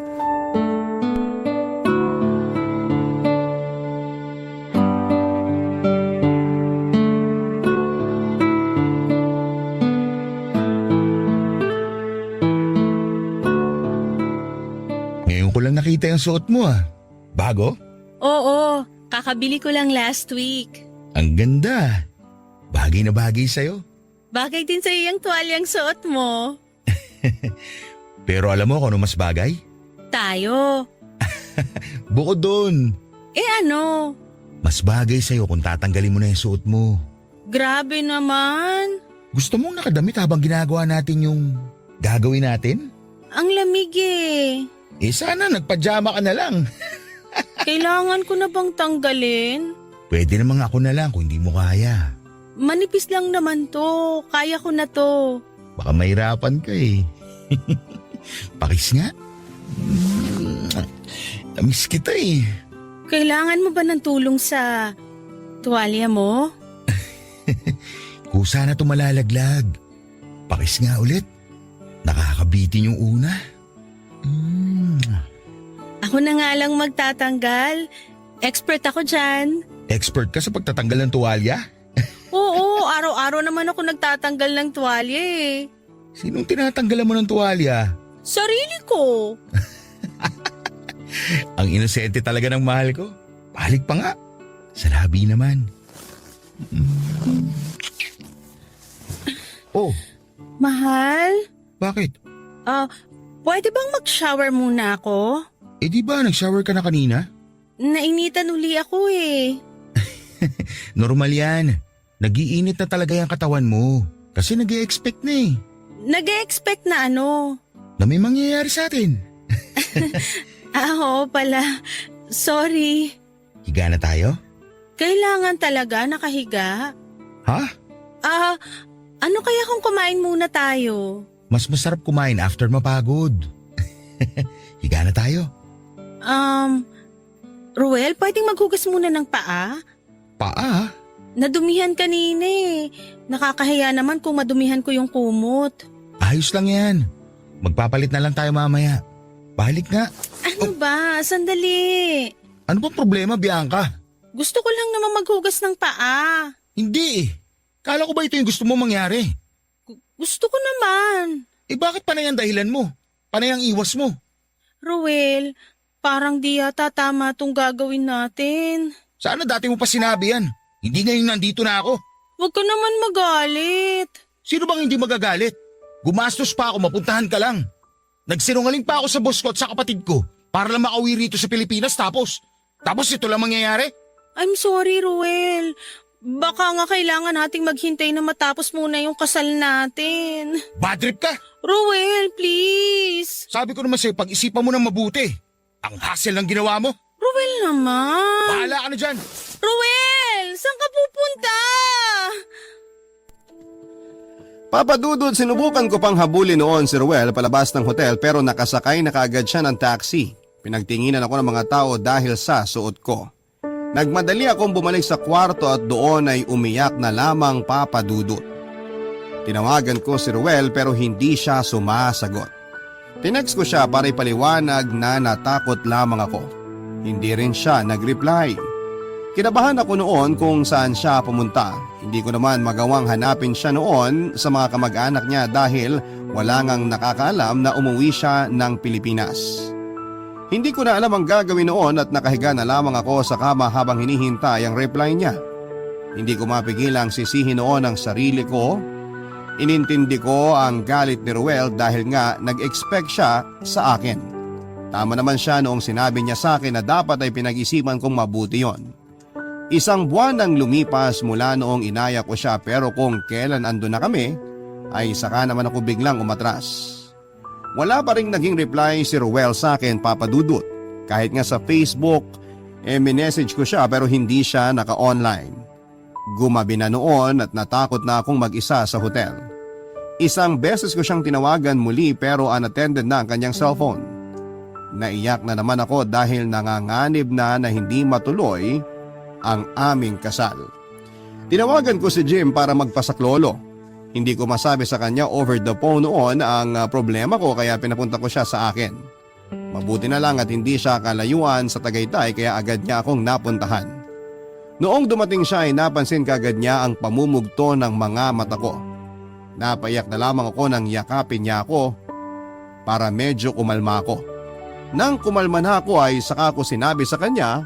Ngayon ko lang nakita yung suot mo Bago? Oo, kakabili ko lang last week. Ang ganda. Bagay na bagay sa'yo. Bagay din sa'yo yung tuwalyang suot mo. Pero alam mo kung ano mas bagay? Tayo. Bukod doon, Ano? mas bagay sa'yo kung tatanggalin mo na yung suot mo. Grabe naman. Gusto mong nakadamit habang ginagawa natin yung gagawin natin? Ang lamig eh. Sana nagpajama ka na lang. Kailangan ko na bang tanggalin? Pwede namang ako na lang kung hindi mo kaya. Manipis lang naman to. Kaya ko na to. Baka mahirapan ka Pakis nga. Namiss kita Kailangan mo ba ng tulong sa tuwalya mo? Kusa na tumalalaglag. Pakis nga ulit. Nakakabitin yung una. Ako na nga lang magtatanggal. Expert ako dyan. Expert ka sa pagtatanggal ng tuwalya? Oo, araw-araw naman ako nagtatanggal ng tuwalya eh. Sinong tinatanggalan mo ng tuwalya? Sarili ko. Ang inosente talaga ng mahal ko. Balik pa nga. Sa labi naman. Oh, Mahal? bakit? Pwede bang mag-shower muna ako? Di ba nag-shower ka na kanina? Nainitan uli ako eh. Normal yan. Nag-iinit na talaga yung katawan mo. Kasi nag-i-expect na Nag-expect na ano? na may mangyayari sa atin. Oo pala. Sorry. Higa na tayo? Kailangan talaga nakahiga. Ha? Ano kaya kung kumain muna tayo? Mas masarap kumain after mapagod. Higa na tayo. Ruel, pwedeng maghugas muna ng paa? Paa? Nadumihan kanina eh. Nakakahiya naman kung madumihan ko yung kumot. Ayos lang yan. Magpapalit na lang tayo mamaya. Balik nga. Ano ba? Sandali. Ano bang problema, Bianca? Gusto ko lang naman maghugas ng paa. Hindi Kala ko ba ito yung gusto mo mangyari? Gusto ko naman. Bakit panay ang dahilan mo? Panay ang iwas mo? Ruel, parang di yata tama itong gagawin natin. Sana dati mo pa sinabi yan. Hindi ngayon nandito na ako. Huwag ka naman magalit. Sino bang hindi magagalit? Gumastos pa ako, mapuntahan ka lang. Nagsinungaling pa ako sa boss ko at sa kapatid ko para lang makauwi rito sa Pilipinas tapos ito lang mangyayari? I'm sorry, Ruel. Baka nga kailangan nating maghintay na matapos muna yung kasal natin. Bad trip ka? Ruel, please. Sabi ko naman sa'yo, pag-isipan mo ng mabuti. Ang hassle ng ginawa mo. Ruel naman. Bahala ka na dyan. Ruel, saan ka pupunta? Papa Dudut, sinubukan ko pang habulin noon si Ruel palabas ng hotel pero nakasakay na kaagad siya ng taxi. Pinagtinginan ako ng mga tao dahil sa suot ko. Nagmadali akong bumalik sa kwarto at doon ay umiyak na lamang Papa Dudut. Tinawagan ko si Ruel pero hindi siya sumasagot. Tinext ko siya para ipaliwanag na natakot lamang ako. Hindi rin siya nag-reply. Kinabahan ako noon kung saan siya pumunta. Hindi ko naman magawang hanapin siya noon sa mga kamag-anak niya dahil wala ngang nakakaalam na umuwi siya ng Pilipinas. Hindi ko na alam ang gagawin noon at nakahiga na lamang ako sa kama habang hinihintay ang reply niya. Hindi ko mapigilang sisihin noon ang sarili ko. Inintindi ko ang galit ni Ruel dahil nga nag-expect siya sa akin. Tama naman siya noong sinabi niya sa akin na dapat ay pinag-isipan kong mabuti yon. Isang buwan ang lumipas mula noong inaya ko siya pero kung kailan andun na kami, ay saka naman ako biglang umatras. Wala pa rin naging reply si Ruel sa akin, Papa Dudut. Kahit nga sa Facebook, minessage ko siya pero hindi siya naka-online. Gumabi na noon at natakot na akong mag-isa sa hotel. Isang beses ko siyang tinawagan muli pero unattended na ang kanyang cellphone. Naiyak na naman ako dahil nanganganib na hindi matuloy ang aming kasal. Tinawagan ko si Jim para magpasaklolo. Hindi ko masabi sa kanya over the phone noon ang problema ko kaya pinapunta ko siya sa akin. Mabuti na lang at hindi siya kalayuan sa Tagaytay kaya agad niya akong napuntahan. Noong dumating siya ay napansin kagad niya ang pamumugto ng mga mata ko. Napaiyak na lamang ako nang yakapin niya ako para medyo kumalma ako. Nang kumalma na ako ay saka ko sinabi sa kanya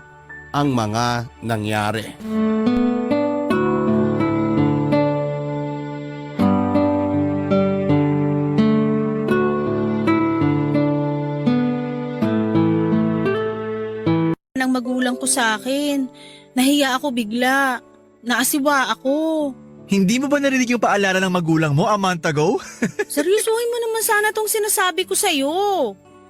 ang mga nangyari. Ng magulang ko sa akin. Nahiya ako bigla. Naasiwa ako. Hindi mo ba narinig yung paalala ng magulang mo a month ago? Seryosohin mo naman sana tong sinasabi ko sa'yo.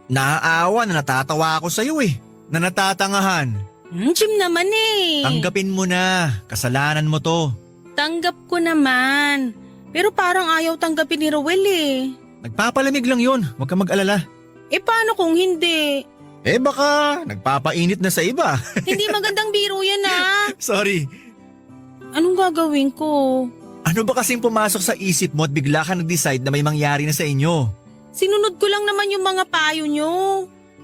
Naaawa na natatawa ako sa'yo na natatangahan. Jim naman eh. Tanggapin mo na, kasalanan mo to. Tanggap ko naman. Pero parang ayaw tanggapin ni Ruel eh. Nagpapalamig lang yun, huwag ka mag-alala. Eh paano kung hindi? Baka nagpapainit na sa iba. Hindi magandang biro yan ah. Sorry. Anong gagawin ko? Ano ba kasing pumasok sa isip mo at bigla ka nag-decide na may mangyari na sa inyo? Sinunod ko lang naman yung mga payo nyo.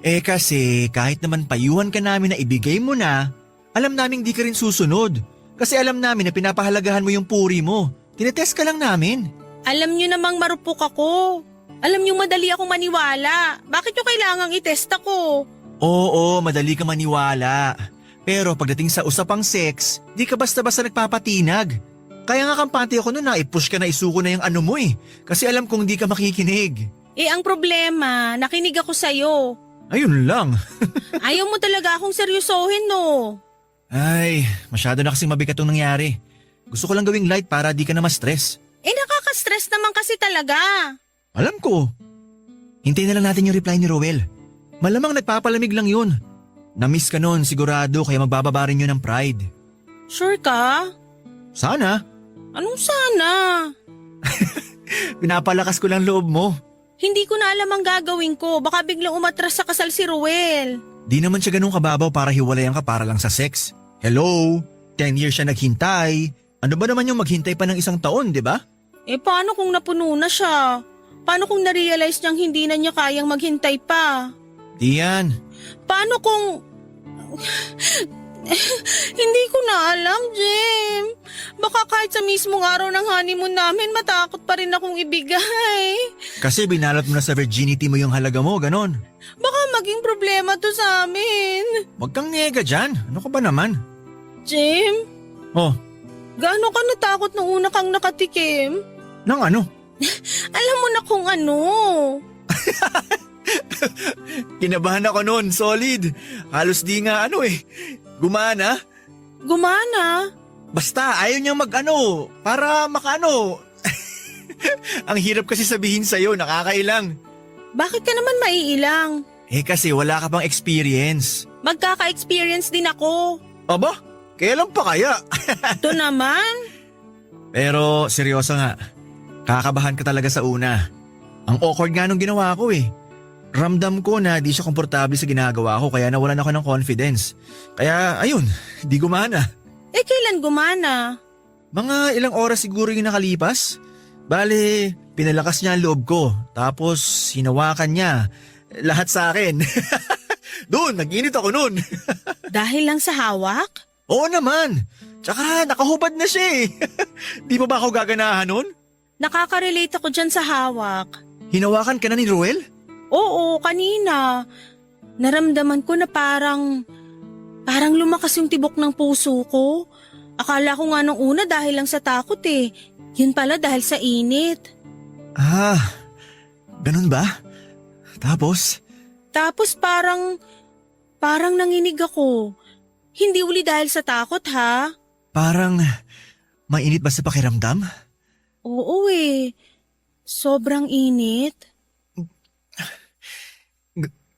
Kasi kahit naman payuhan ka namin na ibigay mo na, alam naming di ka rin susunod. Kasi alam namin na pinapahalagahan mo yung puri mo. Tinetest ka lang namin. Alam nyo namang marupok ako. Alam nyo madali akong maniwala. Bakit nyo kailangang itest ako? Oo, madali ka maniwala. Pero pagdating sa usapang sex, di ka basta-basta nagpapatinag. Kaya nga kampante ako noon na i-push ka na isuko na yung ano mo Kasi alam kong di ka makikinig. Ang problema, nakinig ako sa'yo. Ayun lang. Ayaw mo talaga akong seryosohin, no? Ay, masyado na kasing mabigat itong nangyari. Gusto ko lang gawing light para di ka na ma-stress. Nakaka-stress naman kasi talaga. Alam ko. Hintayin na lang natin yung reply ni Roel. Malamang nagpapalamig lang yun. Na-miss ka nun sigurado kaya magbababa rin yun ng pride. Sure ka? Sana. Anong sana? Pinapalakas ko lang loob mo. Hindi ko na alam ang gagawin ko. Baka biglang umatras sa kasal si Ruel. Di naman siya ganun kababaw para hiwalayan ka para lang sa sex. Hello? 10 years siya naghintay. Ano ba naman yung maghintay pa ng 1 taon, di ba? Paano kung napuno na siya? Paano kung na-realize niyang hindi na niya kayang maghintay pa? Di yan. Paano kung... Hindi ko na alam, Jim. Baka kahit sa mismong araw ng honeymoon namin, matakot pa rin akong ibigay. Kasi binalot mo na sa virginity mo yung halaga mo, ganon. Baka maging problema to sa amin. Huwag kang nega dyan. Ano ka ba naman? Jim, Oh, Gaano ka natakot nung una kang nakatikim? Nang ano? Alam mo na kung ano. Kinabahan ako noon, solid. Halos di nga gumana. Gumana? Basta ayaw niyang para makaano. Ang hirap kasi sabihin sa'yo, nakakailang. Bakit ka naman maiilang? Kasi wala ka pang experience. Magkaka-experience din ako. Aba, kailan pa kaya? Ito naman. Pero seryoso nga, kakabahan ka talaga sa una. Ang awkward nga nung ginawa ko Ramdam ko na di siya komportable sa ginagawa ko kaya nawalan ako ng confidence. Kaya ayun, di gumana. Kailan gumana? Mga ilang oras siguro yung nakalipas. Bale, pinalakas niya ang loob ko. Tapos hinawakan niya. Lahat sa akin. Doon, nag-init ako noon. Dahil lang sa hawak? Oo naman. Tsaka nakahubad na siya Di pa ba ako gaganahan noon? Nakaka-relate ako dyan sa hawak. Hinawakan ka na ni Ruel? Oo, kanina. Naramdaman ko na parang lumakas yung tibok ng puso ko. Akala ko nga nung una dahil lang sa takot Yun pala dahil sa init. Ganun ba? Tapos Parang nanginig ako. Hindi uli dahil sa takot ha. parang mainit ba sa pakiramdam? Oo sobrang init.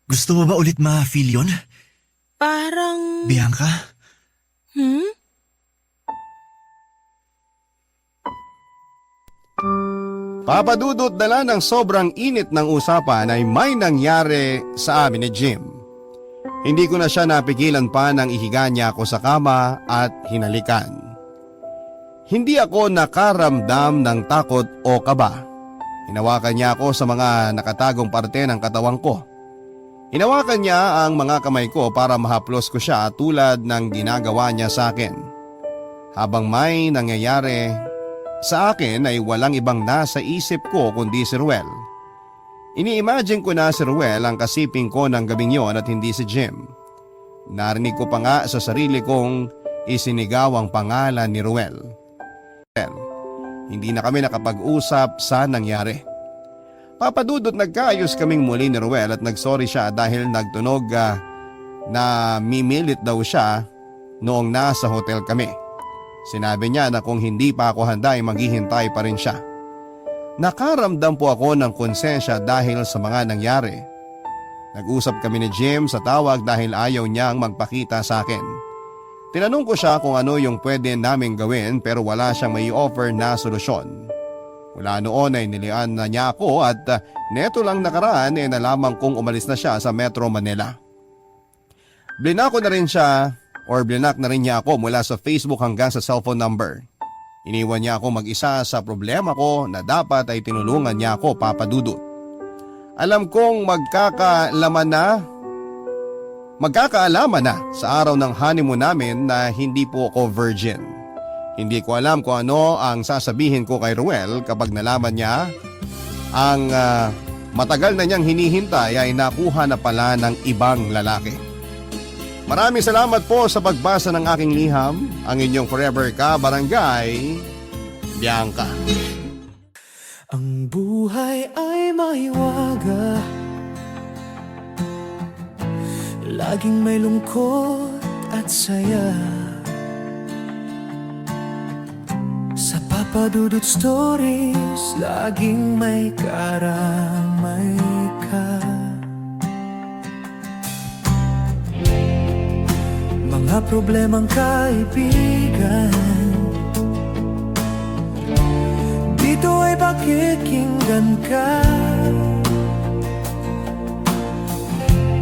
Gusto mo ba ulit ma-feel yun? Parang... Bianca? Papadudot dala ng sobrang init ng usapan ay may nangyari sa amin ni Jim. Hindi ko na siya napigilan pa nang ihiga niya ako sa kama at hinalikan. Hindi ako nakaramdam ng takot o kaba. Hinawakan niya ako sa mga nakatagong parte ng katawan ko. Hinawakan niya ang mga kamay ko para mahaplos ko siya tulad ng ginagawa niya sa akin. Habang may nangyayari sa akin ay walang ibang nasa isip ko kundi si Ruel. Ini-imagine ko na si Ruel ang kasiping ko ng gabing yon at hindi si Jim. Narinig ko pa nga sa sarili kong isinigaw ang pangalan ni Ruel. Hindi na kami nakapag-usap sa nangyari. Papadudot nagkaayos kaming muli ni Ruel at nagsorry siya dahil nagtunog na mimilit daw siya noong nasa hotel kami. Sinabi niya na kung hindi pa ako handa ay maghihintay pa rin siya. Nakaramdam po ako ng konsensya dahil sa mga nangyari. Nag-usap kami ni Jim sa tawag dahil ayaw niyang magpakita sa akin. Tinanong ko siya kung ano yung pwede naming gawin pero wala siyang may offer na solusyon. Mula noon ay nilian na niya ako at neto lang nakaraan ay nalaman kong umalis na siya sa Metro Manila. Blinak na rin niya ako mula sa Facebook hanggang sa cellphone number. Iniwan niya ako mag-isa sa problema ko na dapat ay tinulungan niya ako, Papadudot. Alam kong magkakaalaman na sa araw ng honeymoon namin na hindi po ako virgin. Hindi ko alam kung ano ang sasabihin ko kay Ruel kapag nalaman niya ang matagal na niyang hinihintay ay nakuha na pala ng ibang lalaki. Maraming salamat po sa pagbasa ng aking liham. Ang inyong forever ka barangay, Bianca. Ang buhay ay mahiwaga, laging may lungkot at saya. Sa Papadudot Stories, laging may karamay ka. Mga problemang kaibigan, dito ay pakikinggan ka.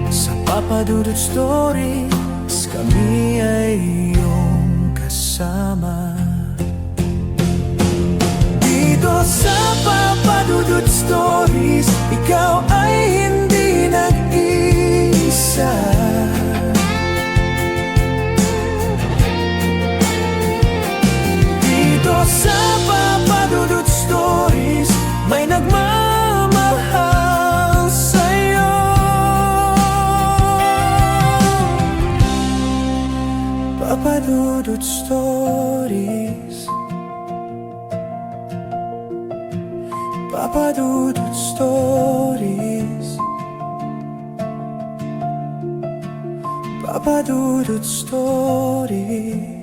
Sa Papadudot Stories, kami ay iyong kasama. Dito sa Papadudot Stories, ikaw ay hindi nag-iisa. Sa Papadudot Stories, may nagmamahal sa'yo. Papadudot Papadudod Stories. Papadudod Stories. Papadudod Stories.